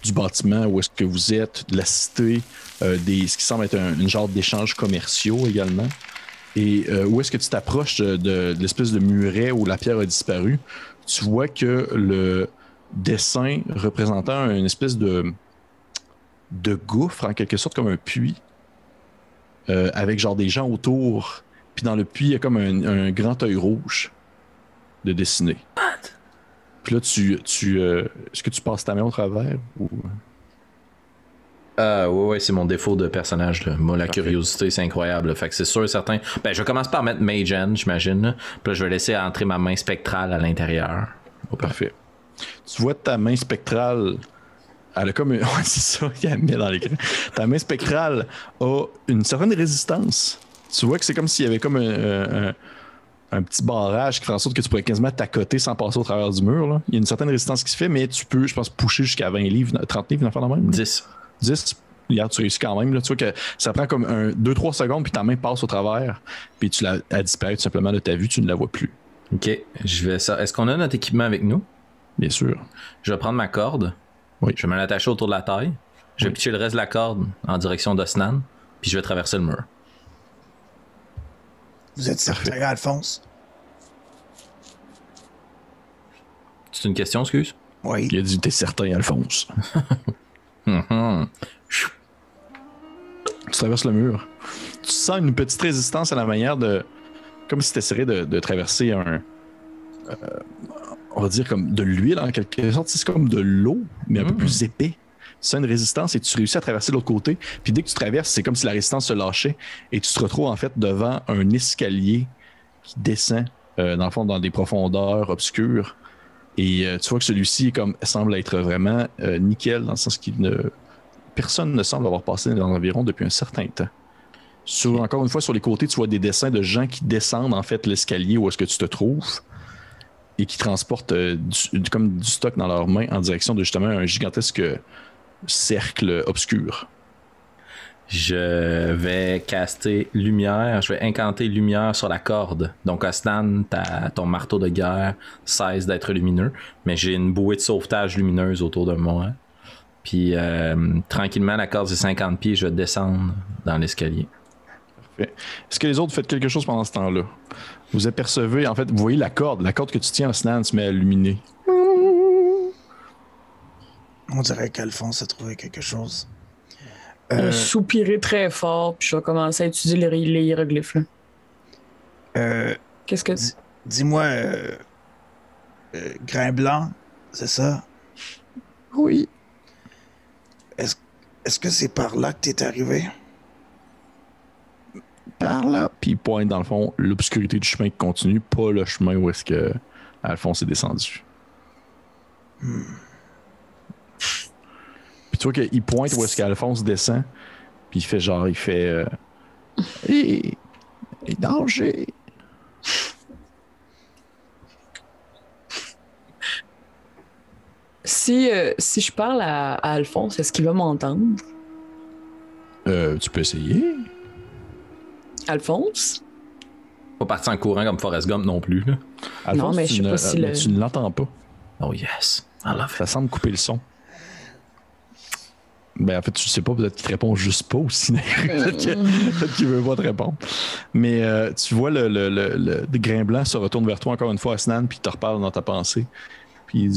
Speaker 1: du bâtiment, où est-ce que vous êtes, de la cité, ce qui semble être une genre d'échanges commerciaux également. Et où est-ce que tu t'approches de l'espèce de muret où la pierre a disparu, tu vois que le dessin représentant une espèce de gouffre, en quelque sorte comme un puits, avec genre des gens autour, puis dans le puits, il y a comme un grand œil rouge de dessiné. Puis là, est-ce que tu passes ta main au travers ou...
Speaker 2: Ouais, c'est mon défaut de personnage. Là. Moi, la curiosité, c'est incroyable. Là. Fait que c'est sûr et certain. Ben, je commence par mettre Mage Hand, j'imagine. Là. Puis là, je vais laisser entrer ma main spectrale à l'intérieur.
Speaker 1: Oh, parfait. Tu vois ta main spectrale, elle a comme... Ouais, c'est ça qu'il a mis dans l'écran. Ta main spectrale a une certaine résistance. Tu vois que c'est comme s'il y avait comme un petit barrage qui fait en sorte que tu pourrais quasiment t'accoter sans passer au travers du mur. Là. Il y a une certaine résistance qui se fait, mais tu peux, je pense, pusher jusqu'à 20 livres, 30 livres d'en faire de même.
Speaker 2: 10.
Speaker 1: Hier, tu réussis quand même. Là. Tu vois que ça prend comme 2-3 secondes, puis ta main passe au travers, puis elle disparaît tout simplement de ta vue, tu ne la vois plus.
Speaker 2: OK, je vais ça. Est-ce qu'on a notre équipement avec nous?
Speaker 1: Bien sûr.
Speaker 2: Je vais prendre ma corde.
Speaker 1: Oui.
Speaker 2: Je vais me l'attacher autour de la taille. Je vais pitcher le reste de la corde en direction d'Osnan, puis je vais traverser le mur.
Speaker 5: Vous êtes certain, Alphonse?
Speaker 2: C'est une question, excuse?
Speaker 5: Oui.
Speaker 1: Il a dit, t'es certain, Alphonse. Tu traverses le mur. Tu sens une petite résistance à la manière de... Comme si tu essaierais de traverser on va dire comme de l'huile en quelque sorte. C'est comme de l'eau, mais un peu plus épais. Tu sens une résistance et tu réussis à traverser de l'autre côté. Puis dès que tu traverses, c'est comme si la résistance se lâchait et tu te retrouves en fait devant un escalier qui descend dans le fond dans des profondeurs obscures. Et tu vois que celui-ci semble être vraiment nickel dans le sens personne ne semble avoir passé dans l'environ depuis un certain temps. Encore une fois, sur les côtés, tu vois des dessins de gens qui descendent en fait l'escalier où est-ce que tu te trouves et qui transportent comme du stock dans leurs mains en direction de justement un gigantesque cercle obscur.
Speaker 2: Je vais caster lumière, je vais incanter lumière sur la corde. Donc, Osnan, ton marteau de guerre cesse d'être lumineux, mais j'ai une bouée de sauvetage lumineuse autour de moi. Puis, tranquillement, la corde, c'est 50 pieds, je vais descendre dans l'escalier.
Speaker 1: Parfait. Est-ce que les autres faites quelque chose pendant ce temps-là? Vous apercevez, en fait, vous voyez la corde que tu tiens, Osnan, se met à illuminer.
Speaker 5: On dirait qu'Alphonse a trouvé quelque chose.
Speaker 4: Je vais soupirer très fort, puis je vais commencer à étudier les hiéroglyphes. Qu'est-ce que tu...
Speaker 5: Dis-moi, Grain Blanc, c'est ça?
Speaker 1: Oui.
Speaker 5: Est-ce que c'est par là que t'es arrivé?
Speaker 1: Par là. Puis il pointe, dans le fond, l'obscurité du chemin qui continue, pas le chemin où est-ce que Alphonse est descendu. Puis tu vois qu'il pointe où est-ce qu'Alphonse descend, puis il fait genre, et danger.
Speaker 4: Si je parle à Alphonse, est-ce qu'il va m'entendre?
Speaker 1: Tu peux essayer.
Speaker 4: Alphonse?
Speaker 2: Pas partir en courant comme Forrest Gump non plus. Là.
Speaker 1: Alphonse,
Speaker 4: non, mais je sais pas si
Speaker 1: tu ne l'entends pas.
Speaker 2: Oh yes, I love it.
Speaker 1: Ça semble couper le son. Ben, en fait, tu sais pas, peut-être qu'il te répond juste pas aussi. Peut-être qu'il veut pas te répondre. Mais tu vois le Grain Blanc se retourne vers toi encore une fois, Osnan, puis il te reparle dans ta pensée. Puis il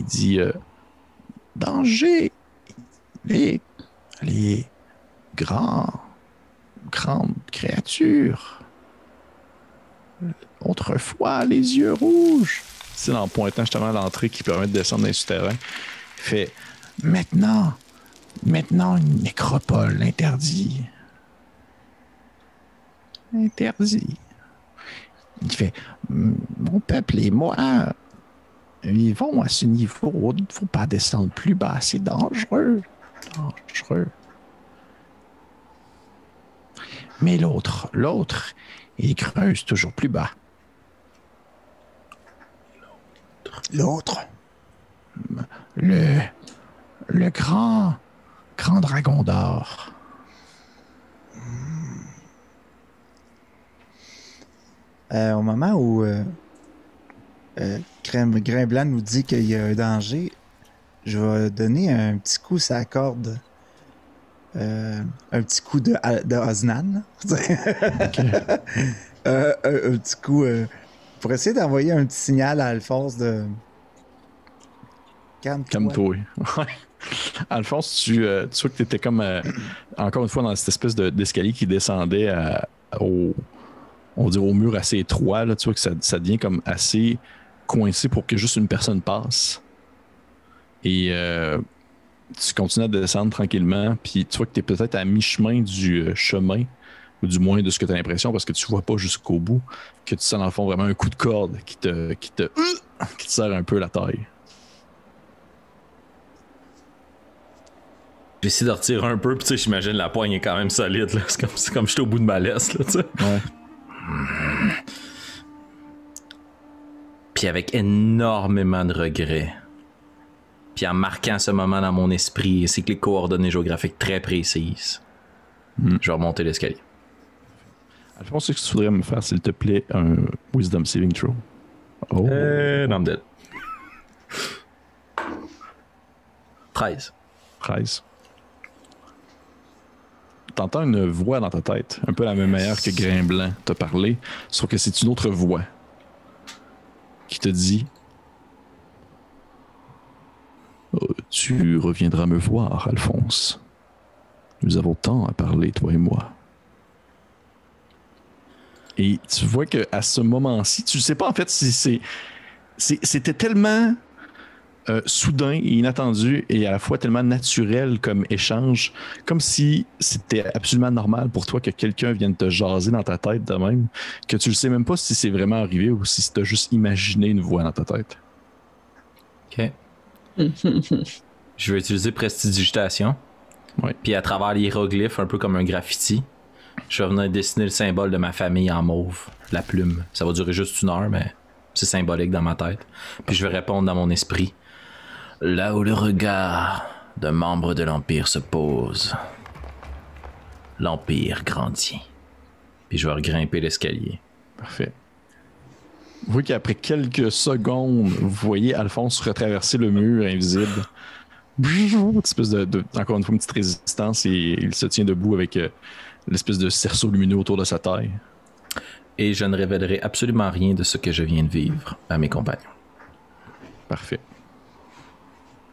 Speaker 1: dit danger. Les grandes créatures. Autrefois, les yeux rouges. C'est en pointant justement à l'entrée qui permet de descendre dans les souterrains. Il fait Maintenant, une nécropole interdit. Interdit. Il fait mon peuple et moi vivons à ce niveau. Il ne faut pas descendre plus bas. C'est dangereux. Dangereux. Mais l'autre, il creuse toujours plus bas.
Speaker 5: L'autre?
Speaker 1: Le grand dragon d'or.
Speaker 3: Au moment où Grain Blanc nous dit qu'il y a un danger, je vais donner un petit coup sur la corde. Un petit coup de Osnan. Okay. Un petit coup pour essayer d'envoyer un petit signal à Alphonse de
Speaker 1: calme-toi. Alphonse, tu vois que tu étais comme encore une fois dans cette espèce d'escalier qui descendait au mur assez étroit. Là, tu vois que ça devient comme assez coincé pour que juste une personne passe. Et tu continues à descendre tranquillement, puis tu vois que tu es peut-être à mi-chemin du chemin, ou du moins de ce que tu as l'impression, parce que tu vois pas jusqu'au bout, que tu sens dans le fond vraiment un coup de corde qui te serre un peu la taille.
Speaker 2: J'essaie de retirer un peu, puis tu sais, j'imagine la poigne est quand même solide. Là. C'est comme j'étais au bout de ma laisse. Là, tu sais.
Speaker 1: Ouais.
Speaker 2: Puis avec énormément de regrets. Puis en marquant ce moment dans mon esprit, c'est que les coordonnées géographiques très précises. Je vais remonter l'escalier.
Speaker 1: Alphonse, ce que tu voudrais me faire, s'il te plaît, un Wisdom Saving Throw.
Speaker 2: Non, I'm dead. 13.
Speaker 1: T'entends une voix dans ta tête, un peu la même manière que Grain Blanc t'a parlé, sauf que c'est une autre voix qui te dit tu reviendras me voir, Alphonse. Nous avons tant à parler, toi et moi. Et tu vois qu'à ce moment-ci, tu ne sais pas en fait si c'était tellement soudain et inattendu et à la fois tellement naturel comme échange, comme si c'était absolument normal pour toi que quelqu'un vienne te jaser dans ta tête de même, que tu ne sais même pas si c'est vraiment arrivé ou si tu as juste imaginé une voix dans ta tête.
Speaker 2: OK. Je vais utiliser prestidigitation.
Speaker 1: Ouais.
Speaker 2: Puis à travers les hiéroglyphes, un peu comme un graffiti, je vais venir dessiner le symbole de ma famille en mauve, la plume. Ça va durer juste 1 heure, mais c'est symbolique dans ma tête. Puis je vais répondre dans mon esprit. Là où le regard d'un membre de l'Empire se pose,
Speaker 6: l'Empire grandit. Puis je vais regrimper l'escalier.
Speaker 1: Parfait. Vous voyez qu'après quelques secondes, vous voyez Alphonse retraverser le mur invisible. Une espèce encore une fois, une petite résistance et il se tient debout avec l'espèce de cerceau lumineux autour de sa taille.
Speaker 2: Et je ne révélerai absolument rien de ce que je viens de vivre à mes compagnons.
Speaker 1: Parfait.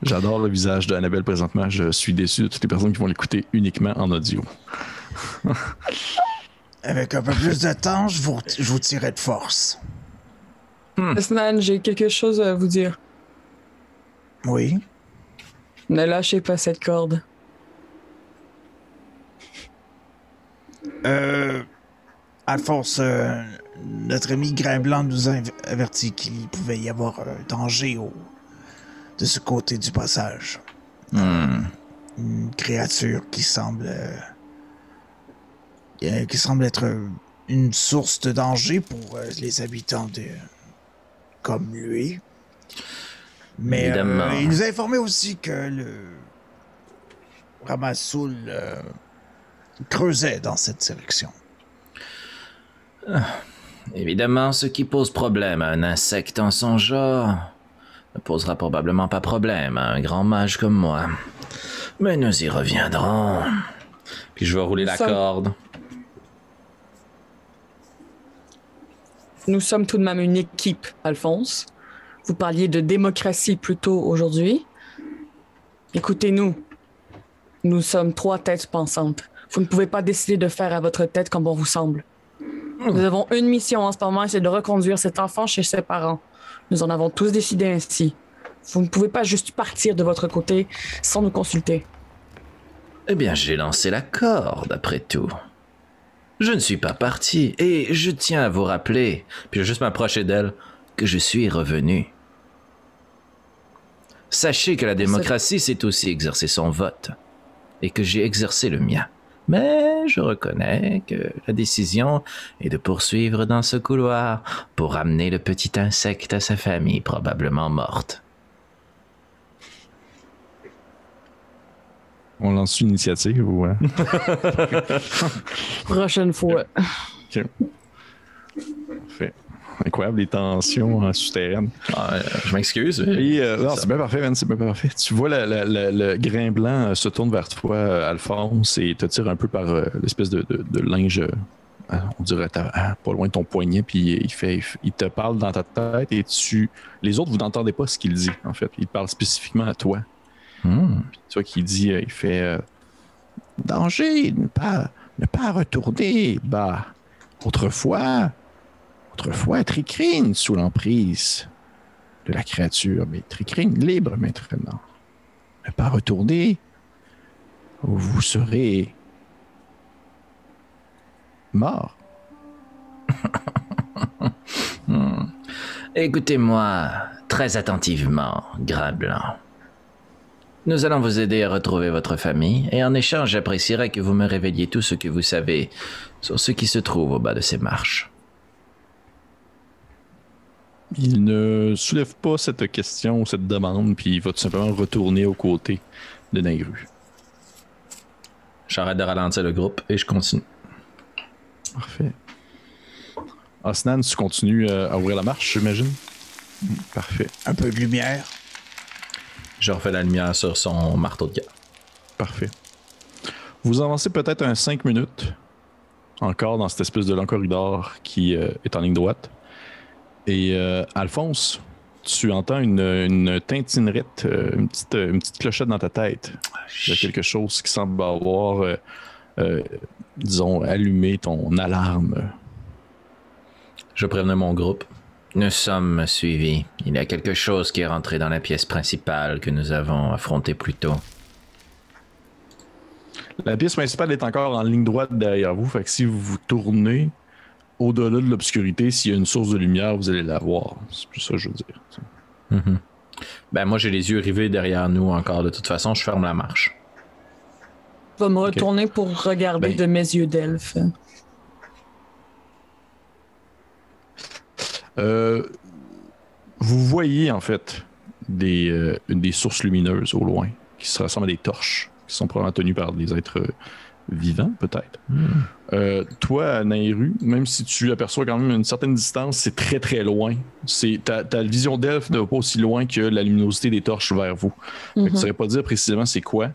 Speaker 1: J'adore le visage d'Annabelle présentement. Je suis déçu de toutes les personnes qui vont l'écouter uniquement en audio.
Speaker 5: Avec un peu plus de temps, je vous tirerai de force.
Speaker 4: Snan, j'ai quelque chose à vous dire.
Speaker 5: Oui.
Speaker 4: Ne lâchez pas cette corde.
Speaker 5: Alphonse, notre ami Grimblanc nous a averti qu'il pouvait y avoir un danger de ce côté du passage. Une créature qui semble être une source de danger pour les habitants comme lui. Mais il nous a informé aussi que le Ramassoul creusait dans cette direction.
Speaker 6: Évidemment, ce qui pose problème à un insecte en son genre ne posera probablement pas problème à un grand mage comme moi. Mais nous y reviendrons.
Speaker 2: Puis je vais rouler la corde.
Speaker 4: Nous sommes tout de même une équipe, Alphonse. Vous parliez de démocratie plus tôt aujourd'hui. Écoutez-nous. Nous sommes 3 têtes pensantes. Vous ne pouvez pas décider de faire à votre tête comme bon vous semble. Nous avons une mission en ce moment, c'est de reconduire cet enfant chez ses parents. Nous en avons tous décidé ainsi. Vous ne pouvez pas juste partir de votre côté sans nous consulter.
Speaker 6: Eh bien, j'ai lancé la corde, après tout. Je ne suis pas parti, et je tiens à vous rappeler,
Speaker 2: Puis je vais juste m'approcher d'elle.
Speaker 6: que je suis revenu. Sachez que la démocratie, c'est aussi exercer son vote, et que j'ai exercé le mien. Mais je reconnais que la décision est de poursuivre dans ce couloir pour ramener le petit insecte à sa famille probablement morte.
Speaker 1: On lance une initiative ou...
Speaker 4: Prochaine fois.
Speaker 1: OK. Parfait. Incroyable, les tensions souterraines.
Speaker 2: Je m'excuse.
Speaker 1: Non, c'est bien parfait, man, c'est bien parfait. Tu vois le grain blanc se tourne vers toi, Alphonse, et te tire un peu par l'espèce de linge, on dirait pas loin de ton poignet, puis il te parle dans ta tête, et les autres, vous n'entendez pas ce qu'il dit, en fait. Il parle spécifiquement à toi. Puis tu vois qu'il dit, il fait danger, ne pas retourner. Bah, autrefois, Tricrine sous l'emprise de la créature, mais Tricrine libre maintenant. Ne pas retourner, ou vous serez mort.
Speaker 6: Écoutez-moi très attentivement, Grain Blanc. Nous allons vous aider à retrouver votre famille, et en échange, j'apprécierais que vous me révéliez tout ce que vous savez sur ce qui se trouve au bas de ces marches.
Speaker 1: Il ne soulève pas cette question ou cette demande, puis il va tout simplement retourner aux côtés de Nairu.
Speaker 2: J'arrête de ralentir le groupe et je continue.
Speaker 1: Parfait. Osnan, tu continues à ouvrir la marche, j'imagine? Parfait.
Speaker 5: Un peu de lumière.
Speaker 2: Je refais la lumière sur son marteau de guerre.
Speaker 1: Parfait. Vous avancez peut-être 5 minutes encore dans cette espèce de long corridor qui est en ligne droite. Et Alphonse, tu entends une tintinerette, une petite clochette dans ta tête. Il y a quelque chose qui semble avoir, disons, allumé ton alarme.
Speaker 2: Je prévenais mon groupe.
Speaker 6: Nous sommes suivis. Il y a quelque chose qui est rentré dans la pièce principale que nous avons affrontée plus tôt.
Speaker 1: La pièce principale est encore en ligne droite derrière vous, fait que si vous vous tournez au-delà de l'obscurité, s'il y a une source de lumière, vous allez la voir. C'est plus ça que je veux dire.
Speaker 2: Ben moi, j'ai les yeux rivés derrière nous encore. De toute façon, je ferme la marche.
Speaker 4: Je vais me retourner pour regarder de mes yeux d'elfe.
Speaker 1: Vous voyez en fait des sources lumineuses au loin qui se ressemblent à des torches qui sont probablement tenues par des êtres vivant, peut-être. Toi, Nairu, même si tu aperçois quand même une certaine distance, c'est très très loin. Ta vision d'elfe ne va pas aussi loin que la luminosité des torches vers vous. Fait que tu ne saurais pas dire précisément c'est quoi,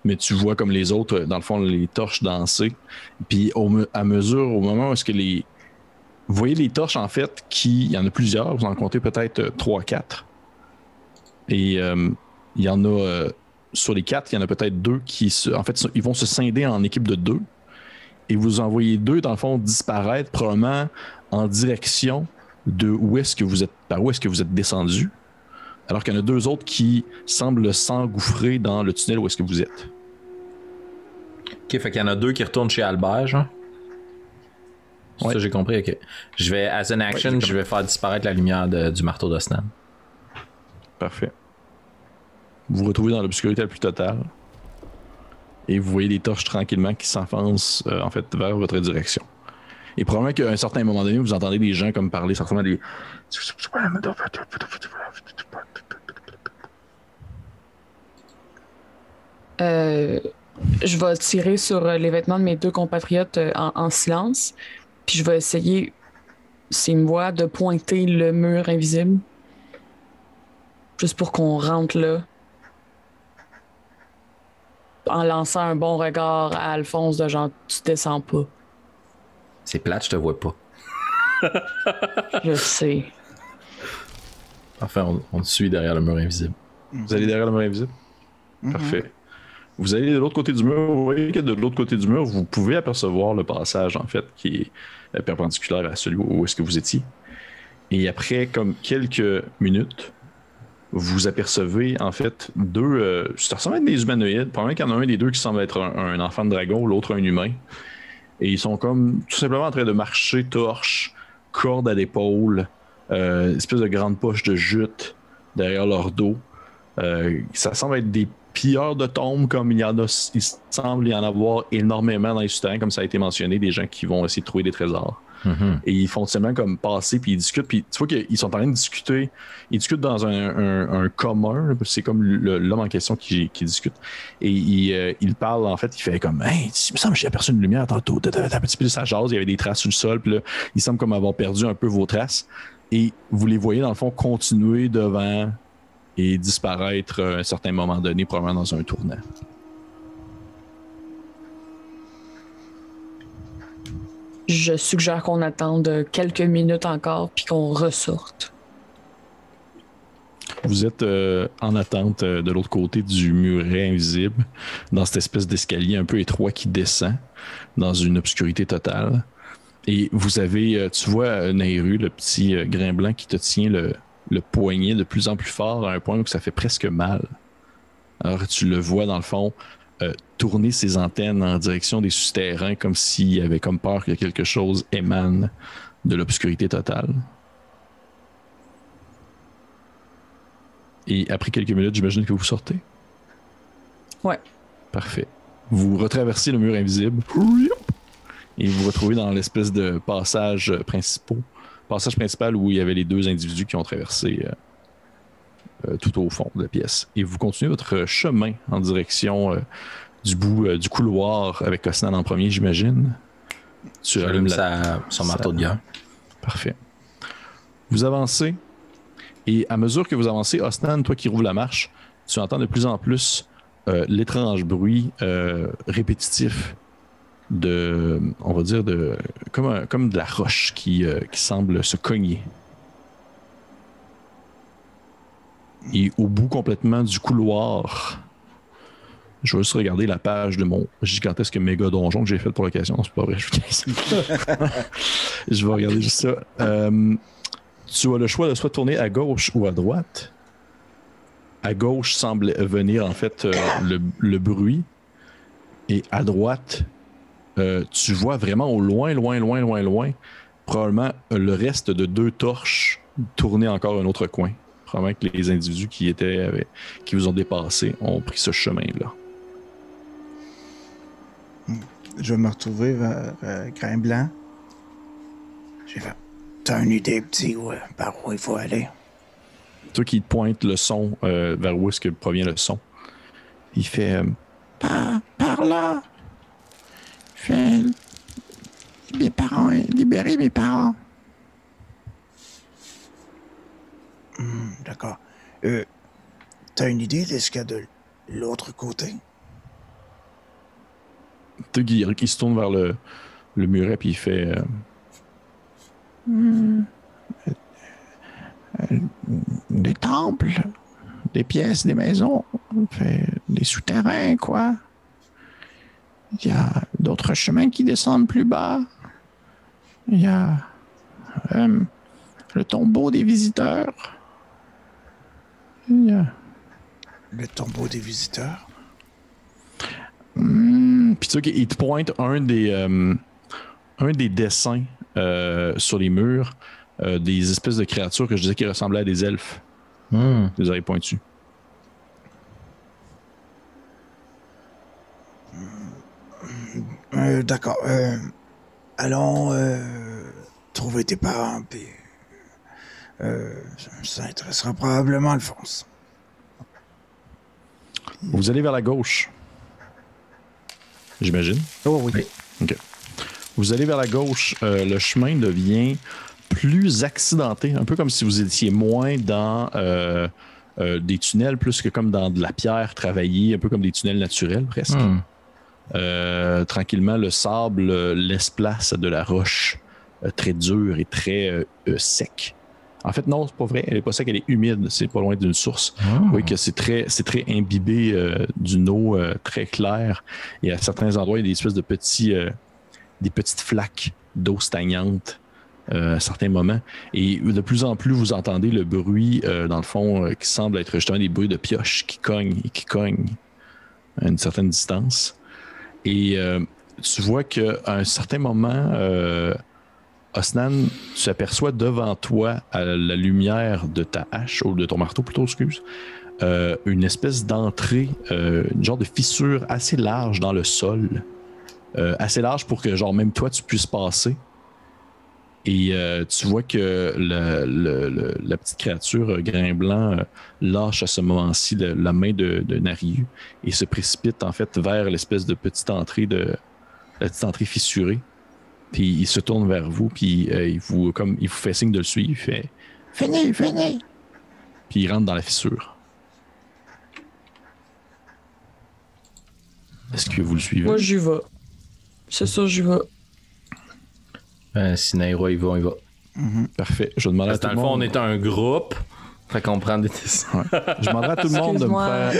Speaker 1: mais tu vois comme les autres, dans le fond, les torches danser. Puis à mesure, au moment où est-ce que vous voyez les torches, en fait, il y en a plusieurs, vous en comptez peut-être 3-4. Et il y en a, sur les 4, il y en a peut-être 2 en fait, ils vont se scinder en équipe de 2. Et vous en voyez 2, dans le fond, disparaître probablement en direction de par où est-ce que vous êtes descendu. Alors qu'il y en a 2 autres qui semblent s'engouffrer dans le tunnel où est-ce que vous êtes.
Speaker 2: Ok, fait qu'il y en a 2 qui retournent chez Albert, genre. Ouais. Ça, j'ai compris, ok. Je vais, as an action, je vais faire disparaître la lumière du marteau d'Osnan.
Speaker 1: Parfait. Vous vous retrouvez dans l'obscurité la plus totale. Et vous voyez des torches tranquillement qui s'enfoncent en fait vers votre direction. Et probablement qu'à un certain moment donné, vous entendez des gens comme parler certainement des...
Speaker 4: Je vais tirer sur les vêtements de mes 2 compatriotes en silence. Puis je vais essayer, s'ils me voient, de pointer le mur invisible. Juste pour qu'on rentre là. En lançant un bon regard à Alphonse de genre, tu descends pas.
Speaker 2: C'est plate, je te vois pas.
Speaker 4: Je sais.
Speaker 2: Enfin, on te suit derrière le mur invisible.
Speaker 1: Vous allez derrière le mur invisible? Parfait. Vous allez de l'autre côté du mur. Vous voyez que de l'autre côté du mur, vous pouvez apercevoir le passage, en fait, qui est perpendiculaire à celui où est-ce que vous étiez. Et après, comme quelques minutes, vous apercevez, en fait, 2... ça ressemble à être des humanoïdes. Probablement qu'il y en a un des 2 qui semble être un enfant de dragon, l'autre un humain. Et ils sont comme tout simplement en train de marcher torche, corde à l'épaule, espèce de grande poche de jute derrière leur dos. Ça semble être des pilleurs de tombes, comme il semble y en avoir énormément dans les souterrains, comme ça a été mentionné, des gens qui vont essayer de trouver des trésors. Et ils font seulement comme passer, puis ils discutent, puis tu vois qu'ils sont en train de discuter. Ils discutent dans un commun, c'est comme l'homme en question qui discute. Et il parle, en fait, il fait comme « Hey, il me semble que j'ai aperçu une lumière tantôt. » Un petit peu de sa jase, il y avait des traces sur le sol, puis là, il semble comme avoir perdu un peu vos traces. Et vous les voyez, dans le fond, continuer devant et disparaître à un certain moment donné, probablement dans un tournant.
Speaker 4: Je suggère qu'on attende quelques minutes encore puis qu'on ressorte.
Speaker 1: Vous êtes en attente de l'autre côté du muret invisible, dans cette espèce d'escalier un peu étroit qui descend dans une obscurité totale. Et vous avez, tu vois, Nairu, le petit grain blanc qui te tient le poignet de plus en plus fort à un point où ça fait presque mal. Alors tu le vois dans le fond tourner ses antennes en direction des souterrains comme s'il avait comme peur que quelque chose émane de l'obscurité totale. Et après quelques minutes, j'imagine que vous sortez?
Speaker 4: Ouais.
Speaker 1: Parfait. Vous retraversez le mur invisible et vous vous retrouvez dans l'espèce de passage principal où il y avait les 2 individus qui ont traversé tout au fond de la pièce. Et vous continuez votre chemin en direction du bout du couloir avec Osnan en premier, j'imagine. Tu allumes
Speaker 2: son marteau de guerre.
Speaker 1: Parfait. Vous avancez et à mesure que vous avancez, Osnan, toi qui rouvres la marche, tu entends de plus en plus l'étrange bruit répétitif on va dire, comme de la roche qui semble se cogner. Et au bout complètement du couloir, je vais juste regarder la page de mon gigantesque méga donjon que j'ai fait pour l'occasion. Non, c'est pas vrai, je vais regarder juste ça. Tu as le choix de soit tourner à gauche ou à droite. À gauche semble venir en fait le bruit. Et à droite, tu vois vraiment au loin, probablement le reste de 2 torches tourner encore un autre coin. Probablement que les individus qui vous ont dépassé ont pris ce chemin-là.
Speaker 3: Je vais me retrouver vers Grain Blanc.
Speaker 5: T'as une idée, petit, par où il faut aller?
Speaker 1: Toi qui pointe le son vers où est-ce que provient le son. Il fait... par là!
Speaker 5: fais mes parents, libérer mes parents. D'accord. T'as une idée de ce qu'il y a de l'autre côté?
Speaker 1: Tug, il se tourne vers le muret puis il fait...
Speaker 5: Des temples, des pièces, des maisons, des souterrains, quoi. Il y a d'autres chemins qui descendent plus bas. Il y a le tombeau des visiteurs. Il y a... Le tombeau des visiteurs?
Speaker 1: Puis tu sais, il te pointe un des dessins sur les murs des espèces de créatures que je disais qui ressemblaient à des elfes. Des oreilles pointues.
Speaker 5: D'accord. Allons trouver tes parents, puis ça intéressera probablement Alphonse.
Speaker 1: Vous allez vers la gauche. J'imagine.
Speaker 3: Oh oui.
Speaker 1: OK. Vous allez vers la gauche. Le chemin devient plus accidenté, un peu comme si vous étiez moins dans des tunnels, plus que comme dans de la pierre travaillée, un peu comme des tunnels naturels presque. Tranquillement, le sable laisse place à de la roche très dure et très sec. En fait, non, c'est pas vrai. Elle est pas sec, elle est humide. C'est pas loin d'une source. Vous voyez que c'est très imbibé d'une eau très claire. Et à certains endroits, il y a des espèces de des petites flaques d'eau stagnante à certains moments. Et de plus en plus, vous entendez le bruit, dans le fond, qui semble être justement des bruits de pioches qui cognent et qui cognent à une certaine distance. Et tu vois qu'à un certain moment, Osnan, tu aperçois devant toi, à la lumière de ta hache, ou de ton marteau plutôt, excuse, une espèce d'entrée, une genre de fissure assez large dans le sol. Assez large pour que genre même toi tu puisses passer. Et tu vois que la petite créature grain blanc lâche à ce moment-ci la main de Nariu et se précipite en fait vers l'espèce de petite entrée fissurée. Puis il se tourne vers vous, puis il vous fait signe de le suivre. Il fait
Speaker 5: Venez.
Speaker 1: Puis il rentre dans la fissure. Est-ce que vous le suivez?
Speaker 4: Moi, j'y vais. C'est ça, j'y vais.
Speaker 2: Si Nairo, il va.
Speaker 1: Parfait. Je demande à tout le monde.
Speaker 2: Dans le fond, on est un groupe. Fait qu'on prend des décisions.
Speaker 1: Je demanderai à tout le monde de me faire.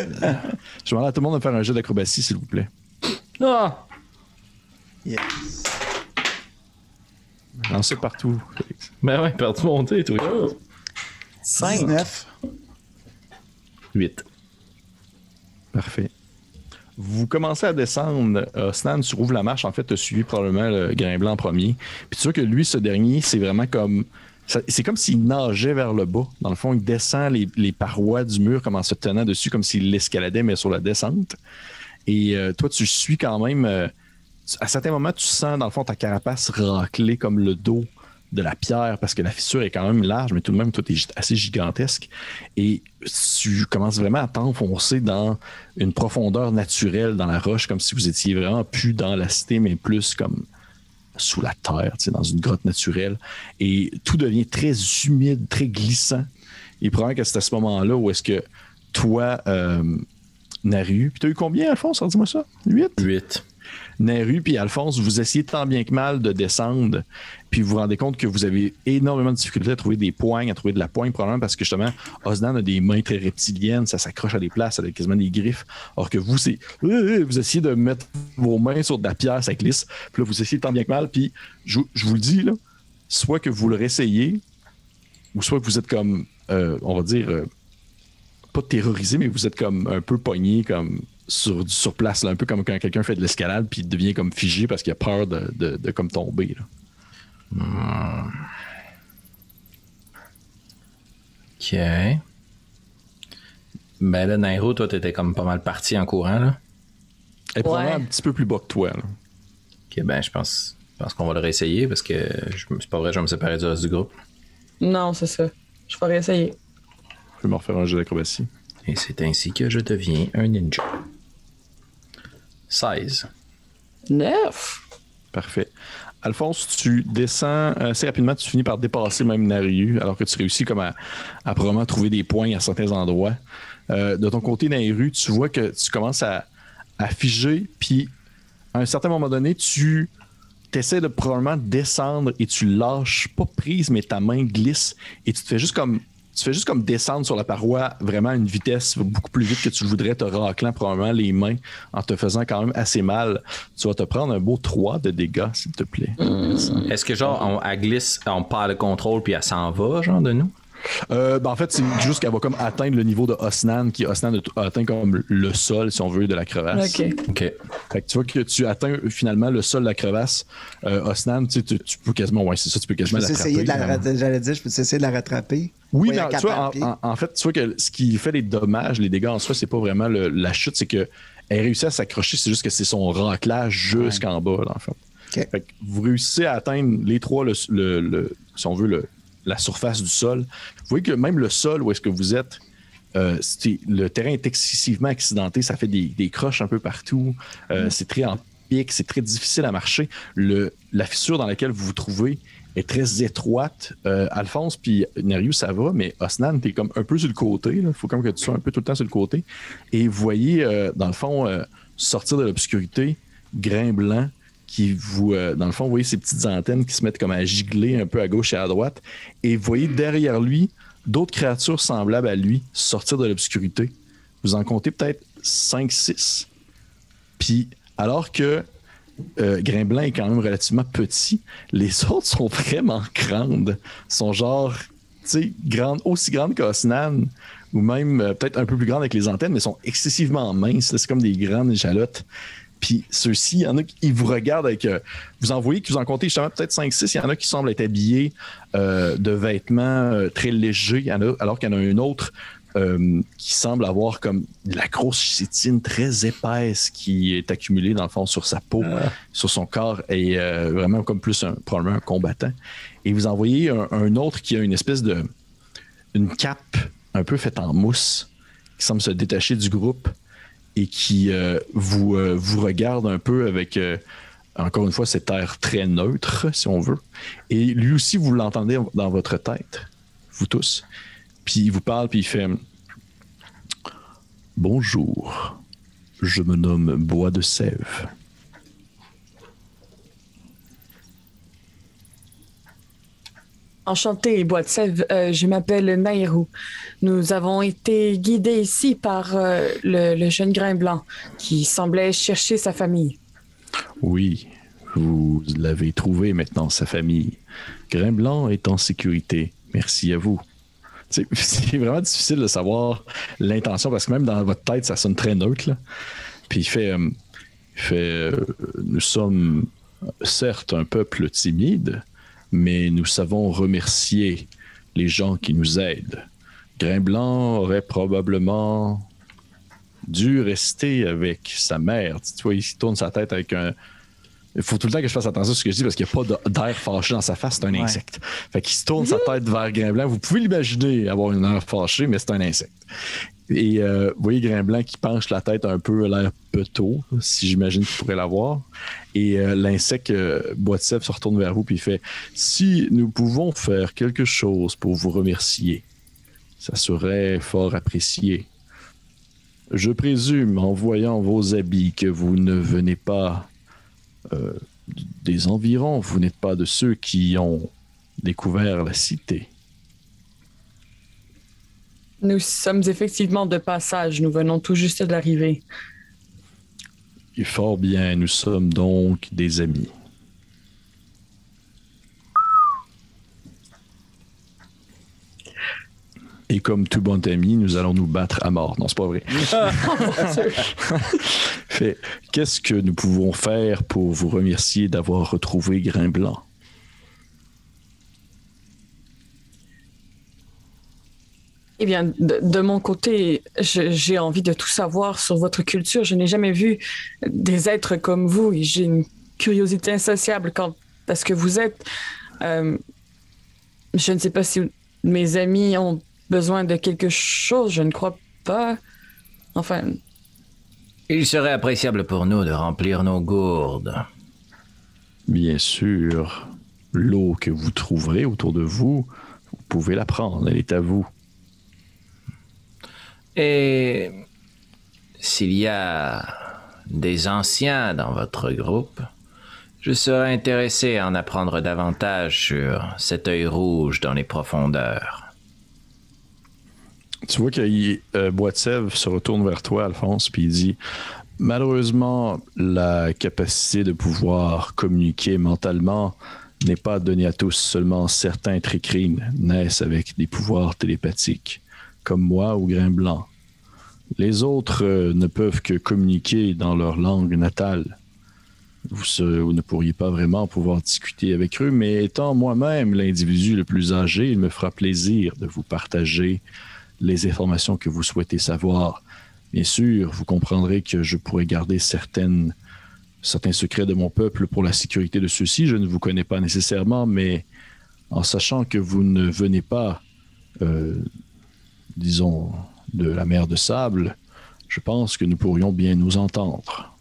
Speaker 1: Je demanderai à tout le monde de faire un jeu d'acrobatie, s'il vous plaît.
Speaker 2: Ah!
Speaker 3: Yes.
Speaker 1: Lancez partout, Félix.
Speaker 2: Ben ouais, partout monter, toi.
Speaker 3: 19.
Speaker 2: 8.
Speaker 1: Parfait. Vous commencez à descendre. Snan, tu rouvres la marche. En fait, tu as suivi probablement le grain blanc en premier. Puis tu vois que lui, ce dernier, c'est vraiment comme... C'est comme s'il nageait vers le bas. Dans le fond, il descend les parois du mur comme en se tenant dessus, comme s'il l'escaladait, mais sur la descente. Et toi, tu suis quand même... à certains moments, tu sens, dans le fond, ta carapace racler comme le dos de la pierre, parce que la fissure est quand même large, mais tout de même, toi, t'es assez gigantesque. Et tu commences vraiment à t'enfoncer dans une profondeur naturelle dans la roche, comme si vous étiez vraiment plus dans la cité, mais plus comme sous la terre, dans une grotte naturelle. Et tout devient très humide, très glissant. Et probablement que c'est à ce moment-là où est-ce que toi, Naru, puis t'as eu combien, Alphonse? Dis-moi ça. 8? Naru puis Alphonse, vous essayez tant bien que mal de descendre, puis vous vous rendez compte que vous avez énormément de difficultés à trouver des poignes, à trouver de la poigne, probablement parce que justement, Osnan a des mains très reptiliennes, ça s'accroche à des places, ça a quasiment des griffes, alors que vous, c'est... Vous essayez de mettre vos mains sur de la pierre, ça glisse, puis là, vous essayez tant bien que mal, puis je vous le dis, là, soit que vous le réessayez, ou soit que vous êtes comme, on va dire, pas terrorisé, mais vous êtes comme un peu pogné, comme... Sur place, là, un peu comme quand quelqu'un fait de l'escalade puis il devient comme figé parce qu'il a peur de comme tomber. Là.
Speaker 2: OK. Ben là, Nairo, toi, t'étais comme pas mal parti en courant, là.
Speaker 1: Elle est probablement un petit peu plus bas que toi, là.
Speaker 2: OK, ben je pense qu'on va le réessayer parce que c'est pas vrai, je vais me séparer du reste du groupe.
Speaker 4: Non, c'est ça. Je vais réessayer.
Speaker 1: Je vais me refaire un jeu d'acrobatie.
Speaker 2: Et c'est ainsi que je deviens un ninja. 16.
Speaker 4: 9.
Speaker 1: Parfait. Alphonse, tu descends assez rapidement, tu finis par dépasser même Nariu, alors que tu réussis comme à probablement trouver des points à certains endroits. De ton côté, Nariu, tu vois que tu commences à figer, puis à un certain moment donné, tu essaies de probablement descendre et tu lâches pas prise, mais ta main glisse et tu fais juste comme descendre sur la paroi vraiment à une vitesse beaucoup plus vite que tu le voudrais, te raclant probablement les mains en te faisant quand même assez mal. Tu vas te prendre un beau 3 de dégâts, s'il te plaît.
Speaker 2: Est-ce que genre, elle glisse, on perd le contrôle puis elle s'en va, genre, de nous?
Speaker 1: En fait, c'est juste qu'elle va comme atteindre le niveau de Osnan, qui Osnan a atteint comme le sol, si on veut, de la crevasse.
Speaker 2: OK.
Speaker 1: Fait que tu vois que tu atteins finalement le sol de la crevasse. Osnan, tu peux quasiment, tu peux quasiment l'attraper.
Speaker 3: J'allais dire, je peux essayer de la rattraper.
Speaker 1: Oui, mais tu vois, en fait, tu vois que ce qui fait les dommages, les dégâts en soi, c'est pas vraiment la chute, c'est qu'elle réussit à s'accrocher, c'est juste que c'est son raclage jusqu'en bas, là, en fait.
Speaker 3: Okay.
Speaker 1: Fait que vous réussissez à atteindre les trois, si on veut, la surface du sol. Vous voyez que même le sol où est-ce que vous êtes, le terrain est excessivement accidenté, ça fait des croches un peu partout, c'est très en pic, c'est très difficile à marcher. La fissure dans laquelle vous vous trouvez est très étroite. Alphonse puis Nariu, ça va, mais Osnan, t'es comme un peu sur le côté. Il faut comme que tu sois un peu tout le temps sur le côté. Et vous voyez, dans le fond, sortir de l'obscurité, Grain Blanc, qui vous, dans le fond, vous voyez ces petites antennes qui se mettent comme à gigler un peu à gauche et à droite. Et vous voyez derrière lui d'autres créatures semblables à lui sortir de l'obscurité. Vous en comptez peut-être 5-6. Puis, alors que Grain Blanc est quand même relativement petit, les autres sont vraiment grandes. Sont genre, tu sais, aussi grandes qu'Osnan, ou même peut-être un peu plus grandes avec les antennes, mais sont excessivement minces. C'est comme des grandes échalotes. Puis ceux-ci, il y en a qui vous regardent avec... vous en voyez, que vous en comptez justement peut-être 5-6. Il y en a qui semblent être habillés de vêtements très légers, alors qu'il y en a un autre qui semble avoir comme de la grosse chitine très épaisse qui est accumulée dans le fond sur sa peau, sur son corps, et vraiment comme plus probablement un combattant. Et vous en voyez un autre qui a une espèce de... une cape un peu faite en mousse qui semble se détacher du groupe et qui vous regarde un peu avec, encore une fois, cet air très neutre, si on veut. Et lui aussi, vous l'entendez dans votre tête, vous tous. Puis il vous parle, puis il fait « Bonjour, je me nomme Bois de Sève. »
Speaker 4: Enchanté, Bois de Sève. Je m'appelle Nairou. Nous avons été guidés ici par le jeune Grain Blanc qui semblait chercher sa famille.
Speaker 1: Oui, vous l'avez trouvé maintenant, sa famille. Grain Blanc est en sécurité. Merci à vous. C'est vraiment difficile de savoir l'intention parce que même dans votre tête, ça sonne très neutre, là. Puis il fait nous sommes certes un peuple timide, mais nous savons remercier les gens qui nous aident. Grain Blanc aurait probablement dû rester avec sa mère. Tu vois, il tourne sa tête avec un... Il faut tout le temps que je fasse attention à ce que je dis parce qu'il n'y a pas d'air fâché dans sa face, c'est un insecte. Fait qu'il se tourne sa tête vers Grain Blanc. Vous pouvez l'imaginer avoir une air fâché, mais c'est un insecte. Et vous voyez Grain Blanc qui penche la tête un peu, l'air peto, si j'imagine qu'il pourrait l'avoir. Et l'insecte Bois de Sève se retourne vers vous puis il fait « Si nous pouvons faire quelque chose pour vous remercier, ça serait fort apprécié. Je présume, en voyant vos habits, que vous ne venez pas des environs, vous n'êtes pas de ceux qui ont découvert la cité. »
Speaker 4: Nous sommes effectivement de passage. Nous venons tout juste d'arriver.
Speaker 1: Et fort bien, nous sommes donc des amis. Et comme tout bon ami, nous allons nous battre à mort. Non, c'est pas vrai. Fait, qu'est-ce que nous pouvons faire pour vous remercier d'avoir retrouvé Grain Blanc?
Speaker 4: Eh bien, de mon côté, j'ai envie de tout savoir sur votre culture. Je n'ai jamais vu des êtres comme vous et j'ai une curiosité insatiable quant à ce que vous êtes. Je ne sais pas si mes amis ont besoin de quelque chose. Je ne crois pas. Enfin...
Speaker 6: Il serait appréciable pour nous de remplir nos gourdes.
Speaker 1: Bien sûr, l'eau que vous trouverez autour de vous, vous pouvez la prendre, elle est à vous.
Speaker 6: Et s'il y a des anciens dans votre groupe, je serais intéressé à en apprendre davantage sur cet œil rouge dans les profondeurs.
Speaker 1: Tu vois que Boitsev se retourne vers toi, Alphonse, puis il dit « Malheureusement, la capacité de pouvoir communiquer mentalement n'est pas donnée à tous. Seulement certains tricrines naissent avec des pouvoirs télépathiques, comme moi ou Grimblanc. Les autres ne peuvent que communiquer dans leur langue natale. Vous ne pourriez pas vraiment pouvoir discuter avec eux, mais étant moi-même l'individu le plus âgé, il me fera plaisir de vous partager les informations que vous souhaitez savoir. Bien sûr, vous comprendrez que je pourrais garder certains secrets de mon peuple pour la sécurité de ceux-ci. Je ne vous connais pas nécessairement, mais en sachant que vous ne venez pas, disons, de la mer de sable, je pense que nous pourrions bien nous entendre.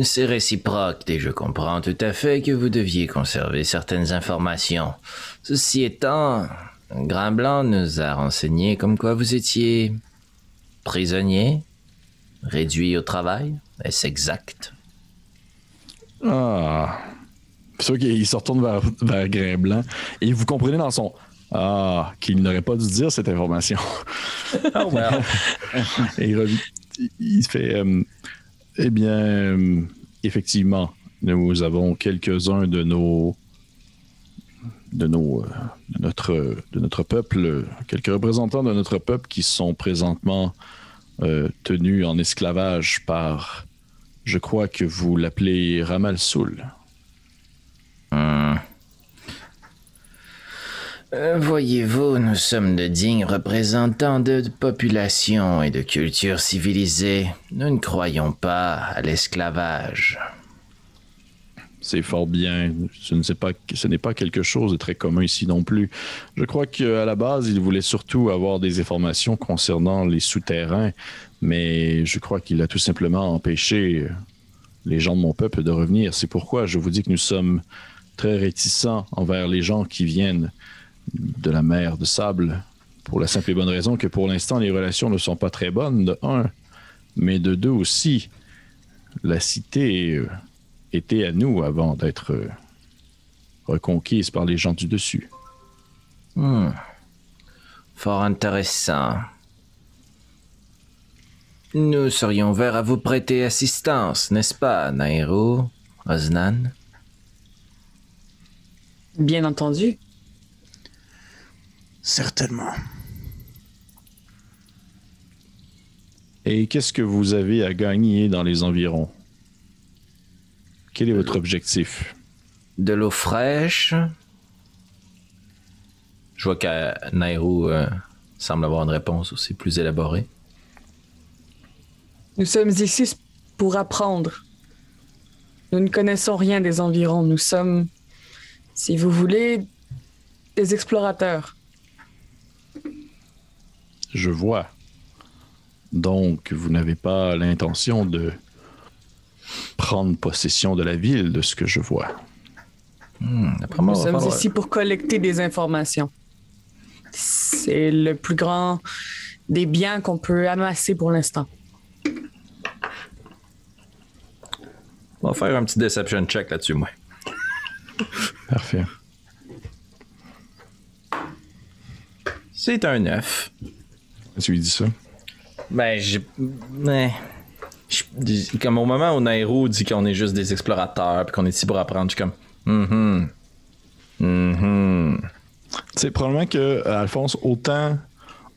Speaker 6: C'est réciproque et je comprends tout à fait que vous deviez conserver certaines informations. Ceci étant, Grimblanc nous a renseigné comme quoi vous étiez prisonnier, réduit au travail. Est-ce exact?
Speaker 1: Ah. C'est sûr qu'il se retourne vers Grimblanc et vous comprenez dans son qu'il n'aurait pas dû dire cette information.
Speaker 2: Oh well.
Speaker 1: Et il fait eh bien, effectivement, nous avons quelques-uns de notre peuple, quelques représentants de notre peuple qui sont présentement tenus en esclavage par, je crois que vous l'appelez Ramal-Soul.
Speaker 6: Voyez-vous, nous sommes de dignes représentants de populations et de cultures civilisées. Nous ne croyons pas à l'esclavage.
Speaker 1: C'est fort bien. Ce n'est pas quelque chose de très commun ici non plus. Je crois qu'à la base, il voulait surtout avoir des informations concernant les souterrains, mais je crois qu'il a tout simplement empêché les gens de mon peuple de revenir. C'est pourquoi je vous dis que nous sommes très réticents envers les gens qui viennent de la mer de sable, pour la simple et bonne raison que pour l'instant, les relations ne sont pas très bonnes, de un, mais de deux aussi, la cité était à nous avant d'être reconquise par les gens du dessus.
Speaker 6: Fort intéressant. Nous serions ouverts à vous prêter assistance, n'est-ce pas, Nairo, Osnan?
Speaker 4: Bien entendu.
Speaker 5: Certainement.
Speaker 1: Et qu'est-ce que vous avez à gagner dans les environs? Quel est votre objectif?
Speaker 6: De l'eau fraîche.
Speaker 2: Je vois que Nairo semble avoir une réponse aussi plus élaborée.
Speaker 4: Nous sommes ici pour apprendre. Nous ne connaissons rien des environs. Nous sommes, si vous voulez, des explorateurs.
Speaker 1: Je vois. Donc, vous n'avez pas l'intention de prendre possession de la ville, de ce que je vois.
Speaker 4: Nous sommes ici pour collecter des informations. C'est le plus grand des biens qu'on peut amasser pour l'instant.
Speaker 2: On va faire un petit deception check là-dessus, moi.
Speaker 1: Parfait.
Speaker 2: C'est un 9.
Speaker 1: Tu lui dis ça?
Speaker 2: Ben, comme au moment où Nairo dit qu'on est juste des explorateurs puis qu'on est ici pour apprendre, je suis comme
Speaker 1: C'est probablement que, Alphonse, autant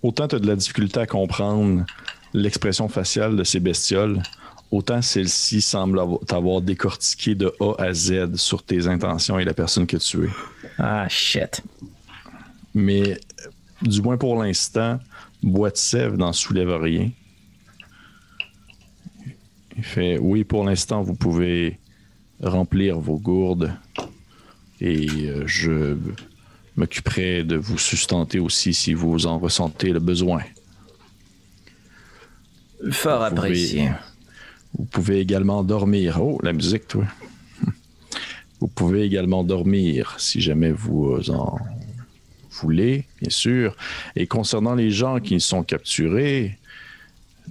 Speaker 1: tu as de la difficulté à comprendre l'expression faciale de ces bestioles, autant celle-ci semble t'avoir décortiqué de A à Z sur tes intentions et la personne que tu es.
Speaker 2: Ah, shit.
Speaker 1: Mais, du moins pour l'instant, Boitsev n'en soulève rien. Il fait, oui, pour l'instant, vous pouvez remplir vos gourdes et je m'occuperai de vous sustenter aussi si vous en ressentez le besoin.
Speaker 6: Fort apprécié.
Speaker 1: Vous pouvez également dormir. Oh, la musique, toi. Vous pouvez également dormir si jamais vous en voulez, bien sûr. Et concernant les gens qui sont capturés,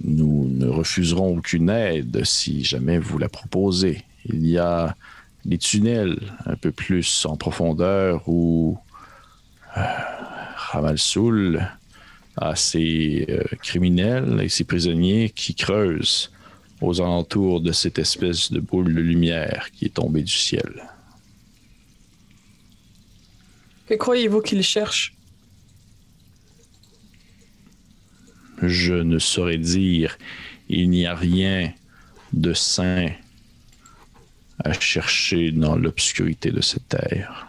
Speaker 1: nous ne refuserons aucune aide si jamais vous la proposez. Il y a des tunnels un peu plus en profondeur où Ramal Soul a ses criminels et ses prisonniers qui creusent aux alentours de cette espèce de boule de lumière qui est tombée du ciel.
Speaker 4: Que croyez-vous qu'il cherche?
Speaker 1: Je ne saurais dire. Il n'y a rien de sain à chercher dans l'obscurité de cette terre.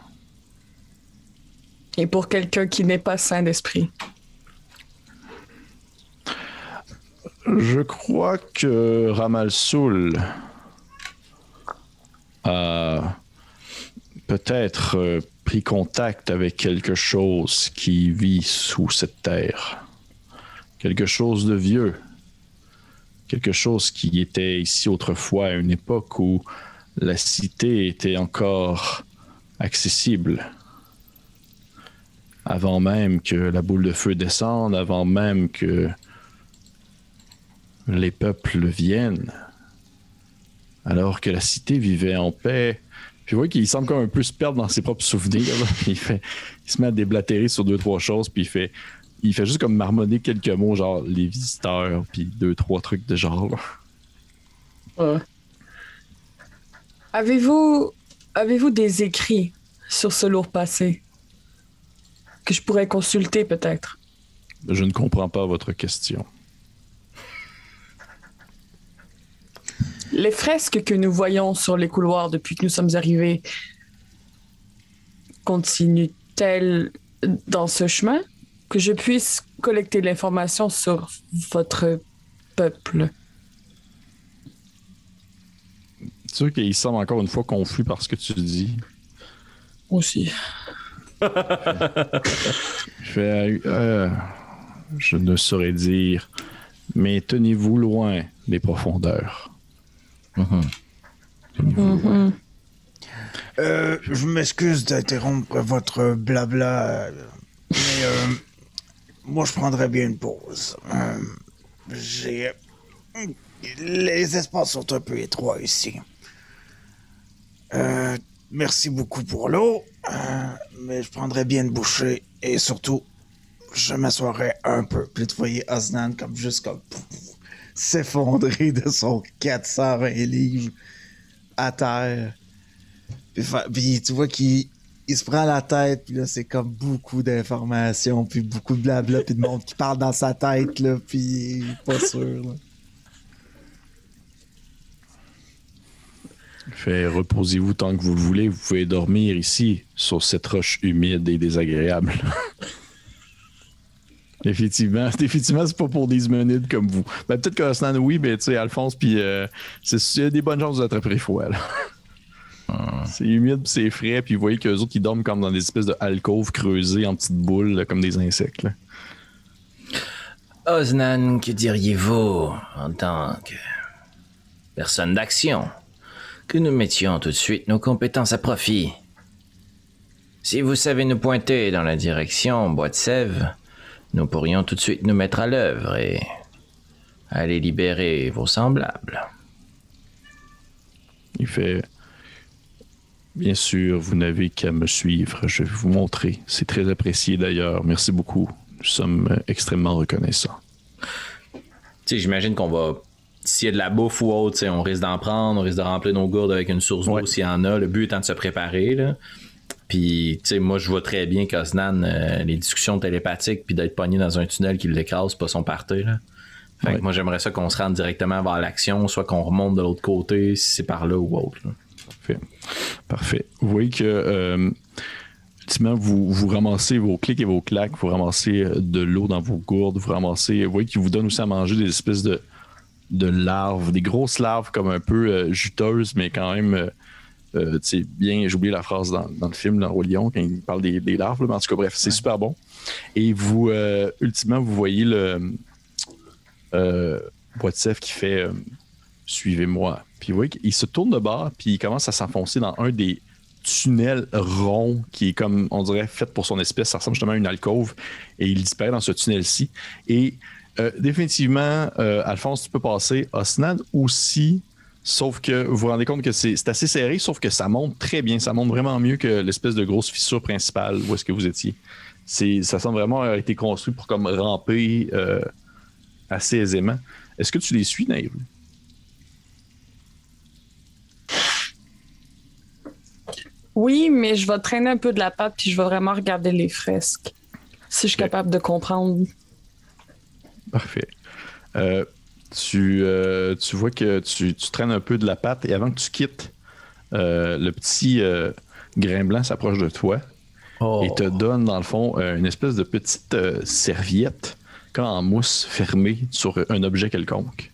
Speaker 4: Et pour quelqu'un qui n'est pas sain d'esprit?
Speaker 1: Je crois que Ramal Soul a peut-être pris contact avec quelque chose qui vit sous cette terre. Quelque chose de vieux. Quelque chose qui était ici autrefois à une époque où la cité était encore accessible. Avant même que la boule de feu descende, avant même que les peuples viennent, alors que la cité vivait en paix. Puis vous voyez qu'il semble comme un peu se perdre dans ses propres souvenirs. Il se met à déblatérer sur 2-3 choses, puis il fait juste comme marmonner quelques mots, genre les visiteurs, puis 2-3 trucs de genre.
Speaker 4: Avez-vous des écrits sur ce lourd passé que je pourrais consulter peut-être?
Speaker 1: Je ne comprends pas votre question.
Speaker 4: Les fresques que nous voyons sur les couloirs depuis que nous sommes arrivés continuent-elles dans ce chemin? Que je puisse collecter l'information sur votre peuple.
Speaker 1: C'est sûr qu'il semble encore une fois confus par ce que tu dis.
Speaker 4: Aussi.
Speaker 1: Je ne saurais dire, mais tenez-vous loin des profondeurs.
Speaker 5: Je m'excuse d'interrompre votre blabla, mais moi je prendrais bien une pause. Les espaces sont un peu étroits ici. Merci beaucoup pour l'eau, mais je prendrais bien une bouchée et surtout, je m'assoirais un peu. Puis tu voyais Osnan comme s'effondrer de son 420 livres à terre. Puis tu vois qu'il se prend la tête, puis là, c'est comme beaucoup d'informations, puis beaucoup de blabla, puis de monde qui parle dans sa tête, là, puis il est pas sûr, là.
Speaker 1: Reposez-vous tant que vous le voulez. Vous pouvez dormir ici, sur cette roche humide et désagréable. Effectivement, c'est pas pour des humanoïdes comme vous. Ben, peut-être qu'Osnan, oui, mais tu sais, Alphonse, puis il y a des bonnes chances d'attraper froid, là. C'est humide, puis c'est frais, puis vous voyez qu'eux autres, ils dorment comme dans des espèces de alcôves creusées en petites boules, là, comme des insectes, là.
Speaker 6: Osnan, que diriez-vous en tant que personne d'action que nous mettions tout de suite nos compétences à profit? Si vous savez nous pointer dans la direction Bois de Sèvres, nous pourrions tout de suite nous mettre à l'œuvre et aller libérer vos semblables.
Speaker 1: Il fait... Bien sûr, vous n'avez qu'à me suivre. Je vais vous montrer. C'est très apprécié d'ailleurs. Merci beaucoup. Nous sommes extrêmement reconnaissants.
Speaker 2: Tu sais, j'imagine qu'on va... S'il y a de la bouffe ou autre, on risque d'en prendre, on risque de remplir nos gourdes avec une source d'eau s'il y en a. Le but étant de se préparer, là. Puis, tu sais, moi, je vois très bien qu'Osnan, les discussions télépathiques, puis d'être pogné dans un tunnel qui l'écrase, pas son party, là. Fait que moi, j'aimerais ça qu'on se rende directement vers l'action, soit qu'on remonte de l'autre côté, si c'est par là ou autre, là.
Speaker 1: Parfait. Vous voyez que ultimement, vous ramassez vos clics et vos claques, vous ramassez de l'eau dans vos gourdes, vous voyez qu'il vous donne aussi à manger des espèces de larves, des grosses larves comme un peu juteuses, mais quand même bien, j'ai oublié la phrase dans le film, dans Roi Lion, quand il parle des larves, là, mais en tout cas, bref, c'est super bon. Et vous, ultimement, vous voyez le Bois de Sèvres qui fait suivez-moi. Puis vous voyez qu'il se tourne de bord, puis il commence à s'enfoncer dans un des tunnel rond qui est comme, on dirait, fait pour son espèce. Ça ressemble justement à une alcôve et il disparaît dans ce tunnel-ci. Et définitivement, Alphonse, tu peux passer. Osnan aussi, sauf que vous vous rendez compte que c'est assez serré, sauf que ça monte très bien. Ça monte vraiment mieux que l'espèce de grosse fissure principale où est-ce que vous étiez. Ça semble vraiment avoir été construit pour comme ramper assez aisément. Est-ce que tu les suis, Naïve?
Speaker 4: Oui, mais je vais traîner un peu de la patte puis je vais vraiment regarder les fresques. Si je suis capable de comprendre.
Speaker 1: Parfait. Tu vois que tu traînes un peu de la patte et avant que tu quittes, le petit grain blanc s'approche de toi et te donne, dans le fond, une espèce de petite serviette comme en mousse fermée sur un objet quelconque.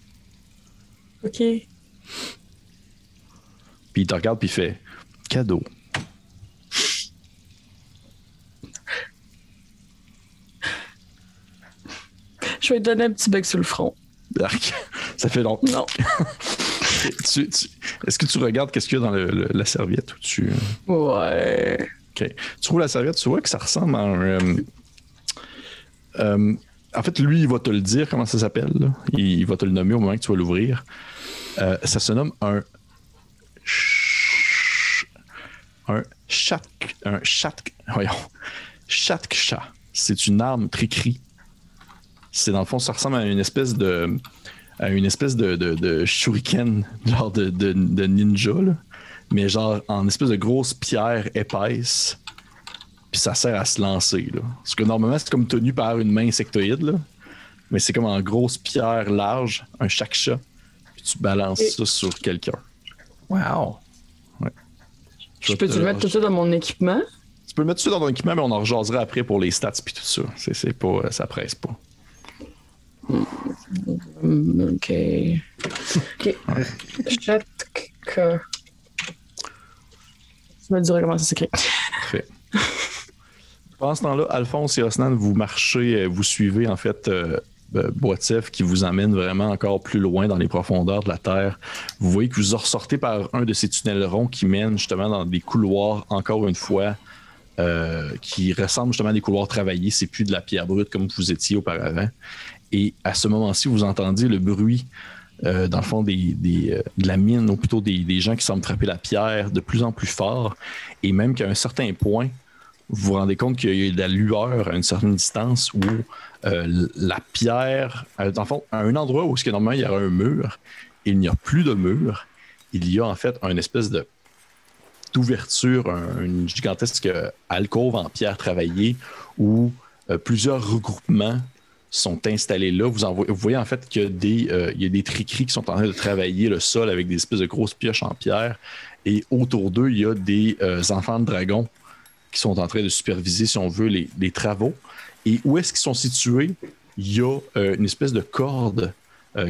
Speaker 4: OK.
Speaker 1: Puis il te regarde puis il fait « Cadeau ».
Speaker 4: Je vais lui donner un petit bec sur le front.
Speaker 1: Ça fait longtemps.
Speaker 4: Non.
Speaker 1: Est-ce que tu regardes qu'est-ce qu'il y a dans la serviette? Ou tu...
Speaker 4: Ouais.
Speaker 1: OK. Tu trouves la serviette, tu vois que ça ressemble à un... en fait, lui, il va te le dire comment ça s'appelle. Là. Il va te le nommer au moment que tu vas l'ouvrir. Ça se nomme un Shatkcha. C'est une arme tri-cri. C'est dans le fond, ça ressemble à une espèce de shuriken, genre de ninja, là. Mais genre en espèce de grosse pierre épaisse. Puis ça sert à se lancer, là. Parce que normalement, c'est comme tenu par une main insectoïde, là. Mais c'est comme en grosse pierre large, un shaksha. Puis tu balances ça sur quelqu'un.
Speaker 2: Wow!
Speaker 4: Ouais. Je peux-tu le mettre tout ça dans mon équipement?
Speaker 1: Tu peux le mettre tout ça dans ton équipement, mais on en rejasera après pour les stats puis tout ça. C'est pas, ça presse pas.
Speaker 4: OK. Shatkcha. Tu me diras comment ça s'écrit.
Speaker 1: Parfait. Pendant ce temps-là, Alphonse et Osnan, vous marchez, vous suivez en fait Boitev qui vous emmène vraiment encore plus loin dans les profondeurs de la Terre. Vous voyez que vous ressortez par un de ces tunnels ronds qui mènent justement dans des couloirs, encore une fois, qui ressemblent justement à des couloirs travaillés. C'est plus de la pierre brute comme vous étiez auparavant. Et à ce moment-ci, vous entendiez le bruit, dans le fond, de la mine, ou plutôt des gens qui semblent frapper la pierre de plus en plus fort. Et même qu'à un certain point, vous vous rendez compte qu'il y a de la lueur à une certaine distance où la pierre, dans le fond, à un endroit où normalement il y aurait un mur, il n'y a plus de mur. Il y a en fait une espèce d'ouverture, une gigantesque alcôve en pierre travaillée où plusieurs regroupements sont installés là. Vous voyez en fait qu'il y a des tri-cris qui sont en train de travailler le sol avec des espèces de grosses pioches en pierre. Et autour d'eux, il y a des enfants de dragons qui sont en train de superviser, si on veut, les travaux. Et où est-ce qu'ils sont situés? Il y a une espèce de corde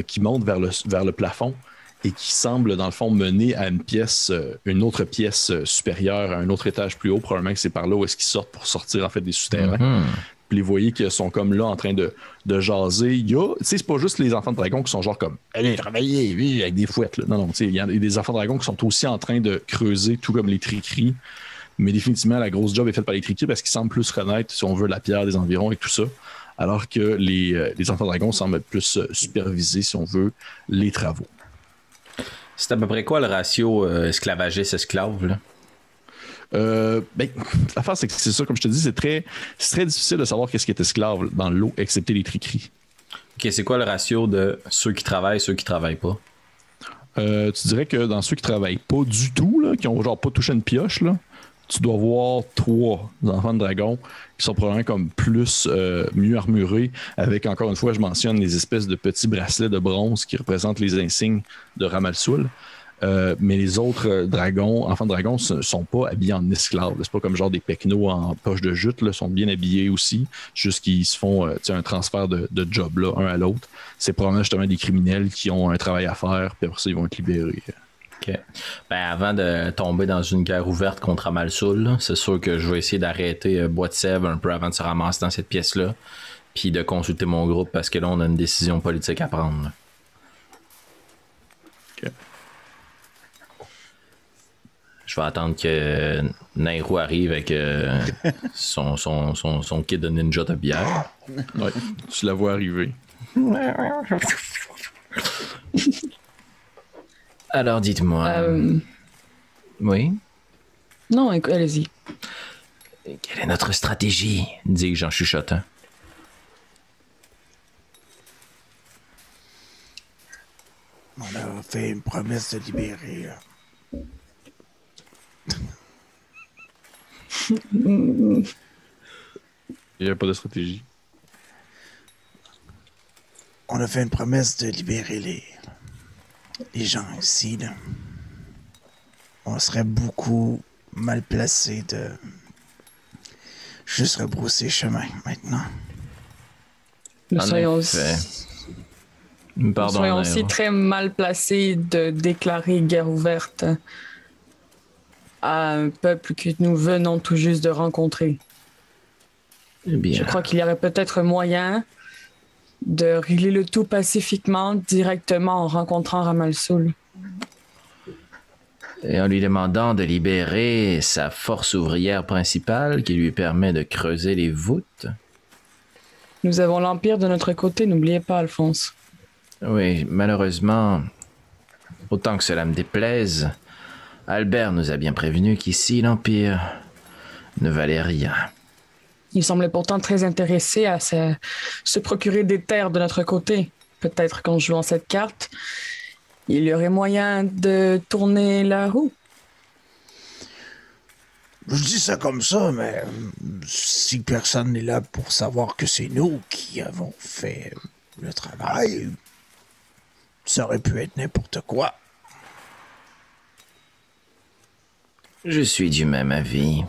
Speaker 1: qui monte vers le plafond et qui semble, dans le fond, mener à une autre pièce supérieure, à un autre étage plus haut. Probablement que c'est par là où est-ce qu'ils sortent pour sortir, en fait, des souterrains. Mm-hmm. Puis les voyez qu'ils sont comme là en train de jaser. Il y a, tu sais, c'est pas juste les enfants de dragon qui sont genre comme allez travailler, oui, avec des fouettes. Là. Non, tu sais, il y a des enfants de dragon qui sont aussi en train de creuser, tout comme les tri-cris. Mais définitivement, la grosse job est faite par les tri-cris parce qu'ils semblent plus connaître, si on veut, la pierre des environs et tout ça. Alors que les enfants de dragon semblent plus superviser, si on veut, les travaux.
Speaker 2: C'est à peu près quoi le ratio esclavagiste-esclave, là?
Speaker 1: L'affaire, c'est que c'est ça, comme je te dis, c'est très difficile de savoir qu'est-ce qui est esclave dans l'eau, excepté les tri-cris.
Speaker 2: OK, c'est quoi le ratio de ceux qui travaillent, ceux qui travaillent pas?
Speaker 1: Tu dirais que dans ceux qui travaillent pas du tout, là, qui ont genre pas touché une pioche, là, tu dois voir 3 enfants de dragon qui sont probablement comme plus mieux armurés, avec, encore une fois, je mentionne les espèces de petits bracelets de bronze qui représentent les insignes de Ramalsoul. Mais les autres enfants de dragons ne sont pas habillés en esclaves. C'est pas comme genre des pecnos en poche de jute. Ils sont bien habillés aussi. Juste qu'ils se font un transfert de job là, un à l'autre. C'est probablement justement des criminels qui ont un travail à faire, puis après ça, ils vont être libérés.
Speaker 2: OK. Avant de tomber dans une guerre ouverte contre Amalsoul, c'est sûr que je vais essayer d'arrêter Boitev un peu avant de se ramasser dans cette pièce-là, puis de consulter mon groupe parce que là, on a une décision politique à prendre. Je vais attendre que Nairo arrive avec son kit de ninja de bière.
Speaker 1: Ouais, tu la vois arriver.
Speaker 6: Alors, dites-moi. Oui?
Speaker 4: Non, allez-y.
Speaker 6: Quelle est notre stratégie?
Speaker 2: Dis-je en chuchotant.
Speaker 5: On a fait une promesse de libérer.
Speaker 1: Il n'y a pas de stratégie.
Speaker 5: On a fait une promesse de libérer les gens ici. Là. On serait beaucoup mal placé de juste rebrousser chemin maintenant.
Speaker 4: Nous
Speaker 2: En
Speaker 4: soyons
Speaker 2: effet.
Speaker 4: Nous
Speaker 2: Pardon,
Speaker 4: soyons
Speaker 2: Nairo.
Speaker 4: aussi très mal placés de déclarer guerre ouverte à un peuple que nous venons tout juste de rencontrer.
Speaker 6: Eh bien,
Speaker 4: Je crois qu'il y aurait peut-être moyen de régler le tout pacifiquement directement en rencontrant Ramalsoul.
Speaker 6: et en lui demandant de libérer sa force ouvrière principale qui lui permet de creuser les voûtes.
Speaker 4: Nous avons l'Empire de notre côté, n'oubliez pas, Alphonse.
Speaker 6: Oui, malheureusement, autant que cela me déplaise, Albert nous a bien prévenu qu'ici, l'Empire ne valait rien.
Speaker 4: Il semblait pourtant très intéressé à se procurer des terres de notre côté. Peut-être qu'en jouant cette carte, il y aurait moyen de tourner la roue.
Speaker 5: Je dis ça comme ça, mais si personne n'est là pour savoir que c'est nous qui avons fait le travail, ça aurait pu être n'importe quoi.
Speaker 6: Je suis du même avis.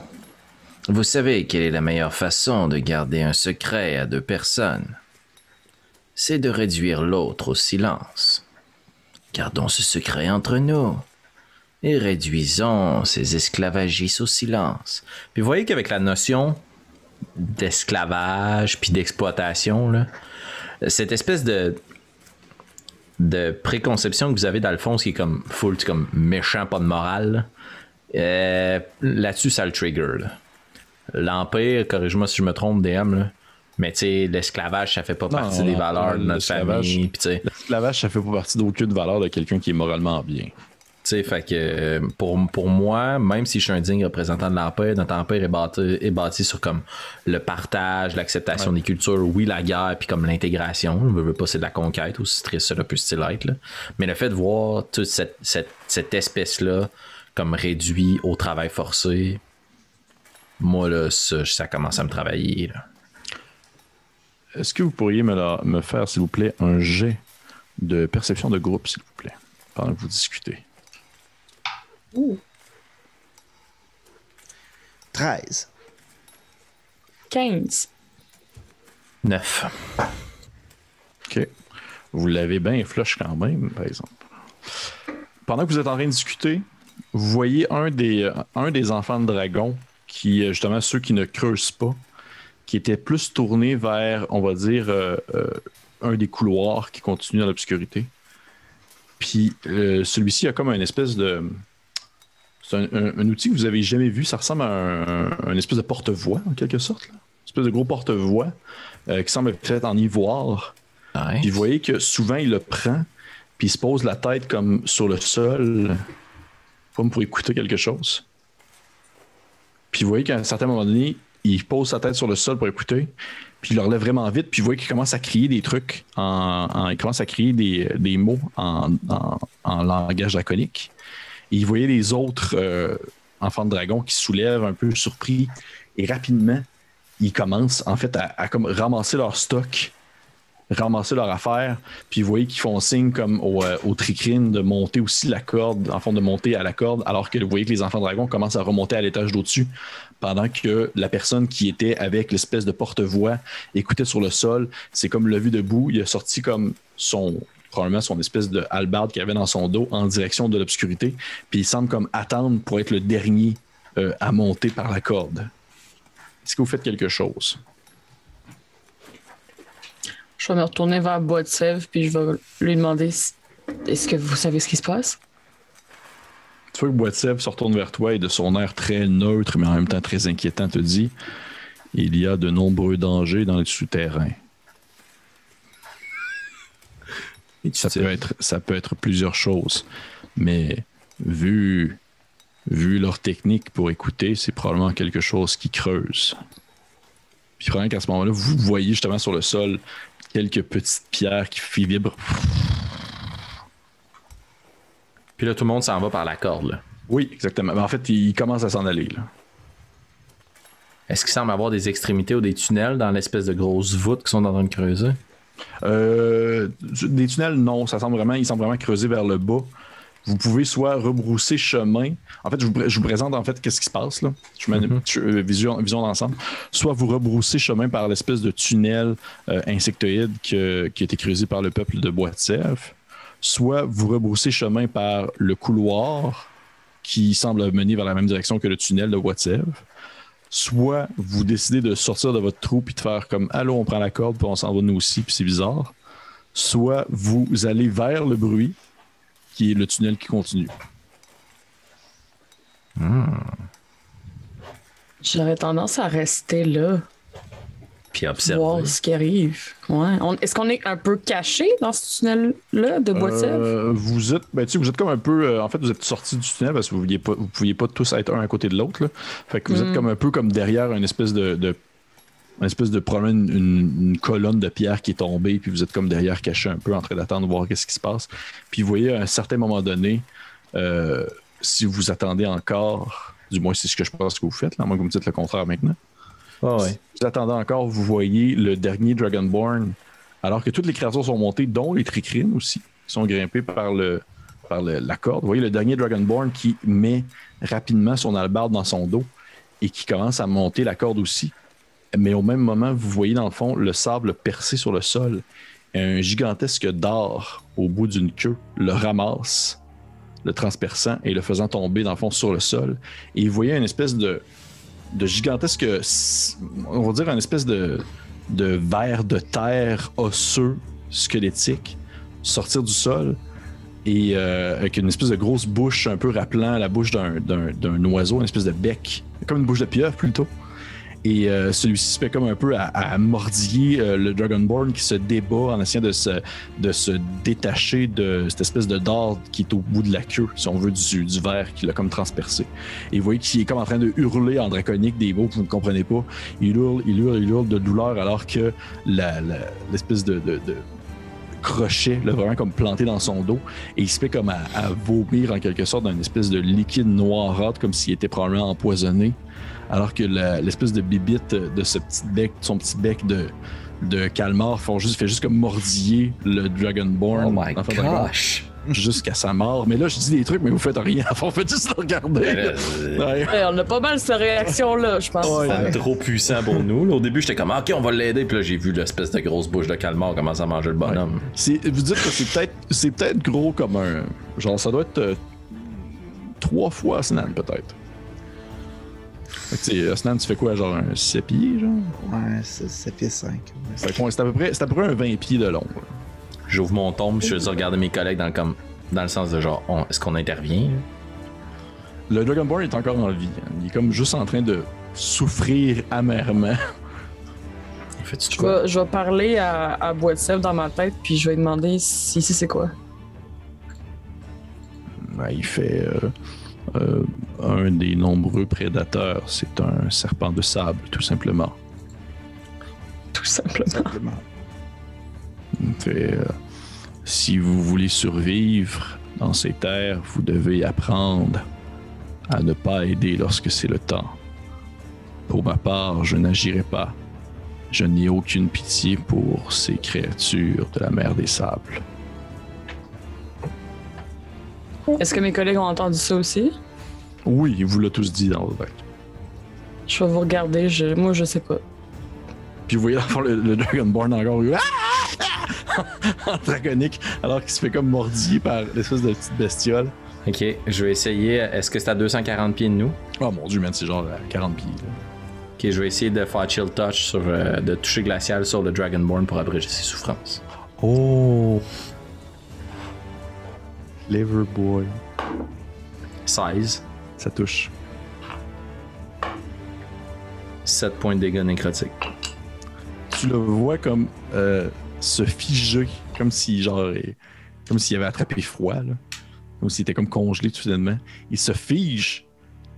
Speaker 6: Vous savez quelle est la meilleure façon de garder un secret à deux personnes? C'est de réduire l'autre au silence. Gardons ce secret entre nous et réduisons ces esclavagistes au silence.
Speaker 2: Puis vous voyez qu'avec la notion d'esclavage puis d'exploitation, là, cette espèce de préconception que vous avez d'Alphonse qui est comme full, comme méchant, pas de morale, là-dessus, ça le trigger. Là. L'Empire, corrige-moi si je me trompe, DM, là, mais tu sais, l'esclavage, ça fait pas partie des valeurs de notre famille.
Speaker 1: L'esclavage, ça fait pas partie d'aucune valeur de quelqu'un qui est moralement bien.
Speaker 2: Tu sais, fait que pour moi, même si je suis un digne représentant de l'Empire, notre Empire est bâti sur comme le partage, l'acceptation des cultures, oui, la guerre, puis comme l'intégration. Je veux pas, c'est de la conquête, aussi triste cela peut-il être. Là. Mais le fait de voir toute cette espèce-là comme réduit au travail forcé, moi, là, ça commence à me travailler. Là.
Speaker 1: Est-ce que vous pourriez me faire, s'il vous plaît, un jet de perception de groupe, s'il vous plaît, pendant que vous discutez?
Speaker 3: 13.
Speaker 4: 15.
Speaker 2: 9.
Speaker 1: OK. Vous l'avez bien flush quand même, par exemple. Pendant que vous êtes en train de discuter, vous voyez un des enfants de dragon qui, justement, ceux qui ne creusent pas, qui était plus tourné vers, on va dire, un des couloirs qui continue dans l'obscurité. Puis celui-ci a comme une espèce de... C'est un outil que vous avez jamais vu. Ça ressemble à un espèce de porte-voix, en quelque sorte. Là. Une espèce de gros porte-voix qui semble être fait en ivoire.
Speaker 2: Ouais.
Speaker 1: Puis vous voyez que souvent, il le prend, puis il se pose la tête comme sur le sol, comme pour écouter quelque chose. Puis vous voyez qu'à un certain moment donné, il pose sa tête sur le sol pour écouter, puis il le relève vraiment vite, puis vous voyez qu'il commence à crier des trucs, il commence à crier des mots en langage draconique. Et vous voyez les autres enfants de dragon qui se soulèvent un peu surpris, et rapidement, ils commencent en fait à comme ramasser leur stock, ramasser leur affaire, puis vous voyez qu'ils font signe comme au tricrine de monter aussi la corde, en fond de monter à la corde, alors que vous voyez que les enfants de dragon commencent à remonter à l'étage d'au-dessus, pendant que la personne qui était avec l'espèce de porte-voix écoutait sur le sol, c'est comme le vu debout, il a sorti comme probablement son espèce de hallebarde qu'il avait dans son dos en direction de l'obscurité, puis il semble comme attendre pour être le dernier à monter par la corde. Est-ce que vous faites quelque chose?
Speaker 4: Je vais me retourner vers Bois de Sèvres, puis je vais lui demander est-ce que vous savez ce qui se passe?
Speaker 1: Tu vois que Boitsev se retourne vers toi et de son air très neutre, mais en même temps très inquiétant, te dit « Il y a de nombreux dangers dans les souterrains. » Ça peut être plusieurs choses, mais vu leur technique pour écouter, c'est probablement quelque chose qui creuse. Puis probablement qu'à ce moment-là, vous voyez justement sur le sol quelques petites pierres qui vibrent.
Speaker 2: Puis là, tout le monde s'en va par la corde, là.
Speaker 1: Oui, exactement. Mais en fait, il commence à s'en aller, là.
Speaker 2: Est-ce qu'il semble avoir des extrémités ou des tunnels dans l'espèce de grosses voûtes qui sont en train de creuser?
Speaker 1: Des tunnels, non. Il semble vraiment creuser vers le bas. Vous pouvez soit rebrousser chemin. En fait, je vous présente en fait qu'est-ce qui se passe là. Vision d'ensemble. Soit vous rebroussez chemin par l'espèce de tunnel insectoïde qui a été creusé par le peuple de Boitsev. Soit vous rebroussez chemin par le couloir qui semble mener vers la même direction que le tunnel de Boitsev. Soit vous décidez de sortir de votre trou puis de faire comme allô, on prend la corde puis on s'en va nous aussi puis c'est bizarre. Soit vous allez vers le bruit qui est le tunnel qui continue.
Speaker 4: J'aurais tendance à rester là.
Speaker 2: Puis observer.
Speaker 4: Voir ce qui arrive. Ouais. Est-ce qu'on est un peu caché dans ce tunnel-là de Boitsev?
Speaker 1: Vous êtes comme un peu... en fait, vous êtes sortis du tunnel parce que vous ne pouviez pas tous être un à côté de l'autre. Là. Fait que vous êtes comme un peu comme derrière une espèce de probablement une colonne de pierre qui est tombée, puis vous êtes comme derrière caché un peu en train d'attendre de voir qu'est-ce qui se passe. Puis vous voyez à un certain moment donné, si vous attendez encore, du moins c'est ce que je pense que vous faites, là, à moins que vous me dites le contraire maintenant.
Speaker 2: Oh, ouais.
Speaker 1: Si vous attendez encore, vous voyez le dernier Dragonborn, alors que toutes les créatures sont montées, dont les tricrines aussi, qui sont grimpées par la corde. Vous voyez le dernier Dragonborn qui met rapidement son hallebarde dans son dos et qui commence à monter la corde aussi. Mais au même moment, vous voyez dans le fond le sable percé sur le sol. Un gigantesque dard au bout d'une queue le ramasse, le transperçant et le faisant tomber dans le fond sur le sol. Et vous voyez une espèce de gigantesque, on va dire une espèce de ver de terre osseux, squelettique, sortir du sol et avec une espèce de grosse bouche un peu rappelant la bouche d'un oiseau, une espèce de bec, comme une bouche de pieuvre plutôt. Et celui-ci se fait comme un peu à mordiller le Dragonborn qui se débat en essayant de se détacher de cette espèce de dard qui est au bout de la queue, si on veut, du verre qui l'a comme transpercé. Et vous voyez qu'il est comme en train de hurler en draconique des mots que vous ne comprenez pas. Il hurle de douleur alors que l'espèce de crochet, là, vraiment comme planté dans son dos, et il se fait comme à vomir en quelque sorte d'une espèce de liquide noirâtre, comme s'il était probablement empoisonné. Alors que l'espèce de bibite de son petit bec de calmar fait juste comme mordiller le Dragonborn.
Speaker 2: Oh my gosh!
Speaker 1: Jusqu'à sa mort. Mais là, je dis des trucs, mais vous faites rien. On fait juste le regarder.
Speaker 4: Ouais, on a pas mal cette réaction-là, je pense.
Speaker 2: C'est trop puissant pour nous. Là, au début, j'étais comme, OK, on va l'aider. Puis là, j'ai vu l'espèce de grosse bouche de calmar commencer à manger le bonhomme.
Speaker 1: Ouais. Vous dites que c'est peut-être gros comme un... Genre, ça doit être 3 fois Snan, peut-être. Snan, tu fais quoi, genre un 7 pieds, genre?
Speaker 3: Ouais, c'est 7 pieds 5.
Speaker 1: C'est à peu près un 20 pieds de long. Ouais.
Speaker 2: J'ouvre mon tombe, je vais regarder mes collègues dans le sens de genre, est-ce qu'on intervient?
Speaker 1: Le Dragonborn est encore en vie. Hein. Il est comme juste en train de souffrir amèrement.
Speaker 4: Je vais parler à Boitsev dans ma tête, puis je vais lui demander si c'est quoi.
Speaker 1: Ben, il fait un des nombreux prédateurs. C'est un serpent de sable, tout simplement.
Speaker 4: Tout simplement.
Speaker 1: Fait, si vous voulez survivre dans ces terres, vous devez apprendre à ne pas aider lorsque c'est le temps. Pour ma part, je n'agirai pas. Je n'ai aucune pitié pour ces créatures de la mer des sables.
Speaker 4: Est-ce que mes collègues ont entendu ça aussi?
Speaker 1: Oui, il vous l'a tous dit dans votre tête.
Speaker 4: Je vais vous regarder, moi je sais pas.
Speaker 1: Puis vous voyez dans le Dragonborn encore en draconique, alors qu'il se fait comme mordiller par l'espèce de petite bestiole.
Speaker 2: Ok, je vais essayer. Est-ce que c'est à 240 pieds de nous?
Speaker 1: Oh mon dieu, man, c'est genre à 40 pieds. Là.
Speaker 2: Ok, je vais essayer de faire chill touch de toucher glacial sur le Dragonborn pour abréger ses souffrances.
Speaker 1: Oh! Clever boy.
Speaker 2: 16.
Speaker 1: Ça touche.
Speaker 2: 7 points de dégâts nécrotiques.
Speaker 1: Tu le vois comme se figer, comme si comme s'il avait attrapé froid, là. Comme s'il était comme congelé tout soudainement. Il se fige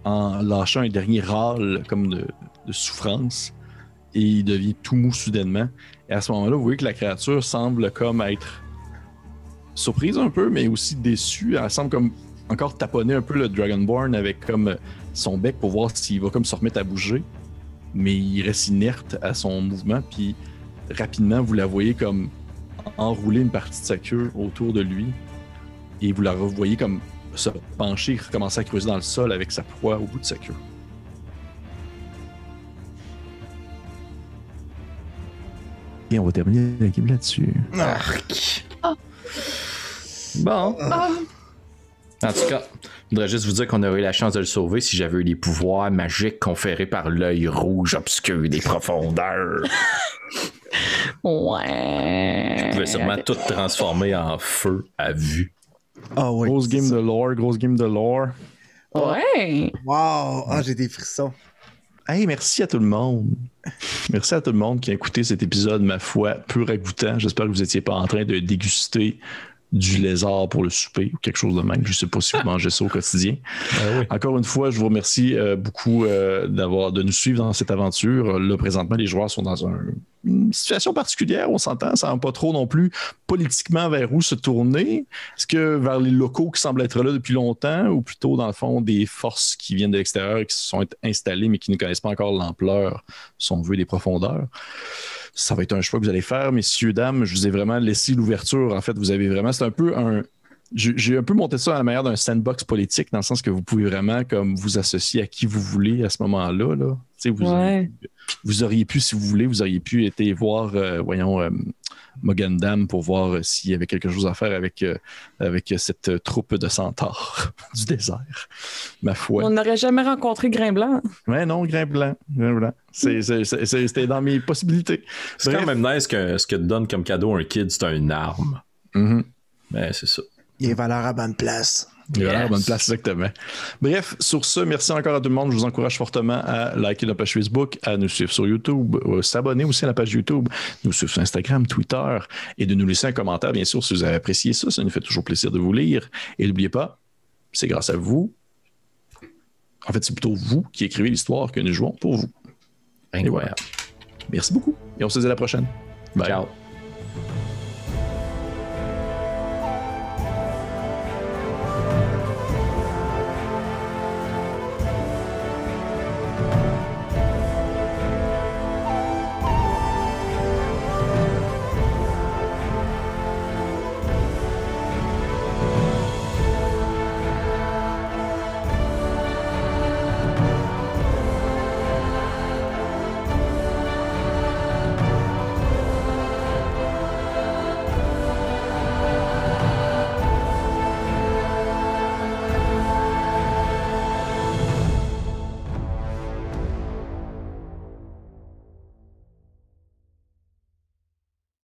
Speaker 1: en lâchant un dernier râle comme de souffrance et il devient tout mou soudainement. Et à ce moment-là, vous voyez que la créature semble comme être surprise un peu, mais aussi déçue. Elle semble comme encore taponner un peu le Dragonborn avec comme son bec pour voir s'il va comme se remettre à bouger. Mais il reste inerte à son mouvement, puis rapidement, vous la voyez comme enrouler une partie de sa queue autour de lui, et vous la revoyez comme se pencher, recommencer à creuser dans le sol avec sa proie au bout de sa queue. Et on va terminer la game là-dessus.
Speaker 2: Arc. Bon. En tout cas, je voudrais juste vous dire qu'on aurait eu la chance de le sauver si j'avais eu les pouvoirs magiques conférés par l'œil rouge obscur des profondeurs.
Speaker 4: Ouais.
Speaker 2: Je pouvais sûrement tout transformer en feu à vue.
Speaker 3: Oh, oui.
Speaker 1: Grosse game de lore.
Speaker 4: Ouais.
Speaker 3: Wow! Ah, j'ai des frissons.
Speaker 1: Hey, merci à tout le monde. Merci à tout le monde qui a écouté cet épisode, ma foi, peu ragoûtant. J'espère que vous n'étiez pas en train de déguster du lézard pour le souper ou quelque chose de même. Je ne sais pas si vous mangez ça au quotidien.
Speaker 2: Oui.
Speaker 1: Encore une fois, je vous remercie beaucoup de nous suivre dans cette aventure. Là, présentement, les joueurs sont dans une situation particulière, on s'entend. Ça ne va pas trop non plus politiquement vers où se tourner. Est-ce que vers les locaux qui semblent être là depuis longtemps ou plutôt, dans le fond, des forces qui viennent de l'extérieur et qui se sont installées mais qui ne connaissent pas encore l'ampleur, si on veut, des profondeurs? Ça va être un choix que vous allez faire, messieurs, dames. Je vous ai vraiment laissé l'ouverture. En fait, vous avez vraiment... C'est un peu un... J'ai un peu monté ça à la manière d'un sandbox politique, dans le sens que vous pouvez vraiment comme vous associer à qui vous voulez à ce moment-là. Là. Vous auriez pu, si vous voulez, vous auriez pu aller voir, Mogandam pour voir s'il y avait quelque chose à faire avec cette troupe de centaures du désert. Ma foi.
Speaker 4: On n'aurait jamais rencontré Grimblanc.
Speaker 1: Ouais, non, Grain blanc. C'était dans mes possibilités.
Speaker 2: C'est quand même nice que ce que te donne comme cadeau un kid, c'est une arme.
Speaker 1: Mm-hmm.
Speaker 2: Ben, c'est ça.
Speaker 3: Il est valeur à bonne place.
Speaker 1: Voilà, bonne place, exactement. Bref, sur ce, merci encore à tout le monde. Je vous encourage fortement à liker notre page Facebook, à nous suivre sur YouTube, s'abonner aussi à la page YouTube, nous suivre sur Instagram, Twitter et de nous laisser un commentaire, bien sûr, si vous avez apprécié ça. Ça nous fait toujours plaisir de vous lire. Et n'oubliez pas, c'est grâce à vous. En fait, c'est plutôt vous qui écrivez l'histoire que nous jouons pour vous.
Speaker 2: Incroyable.
Speaker 1: Voilà. Merci beaucoup. Et on se dit à la prochaine. Bye.
Speaker 2: Ciao.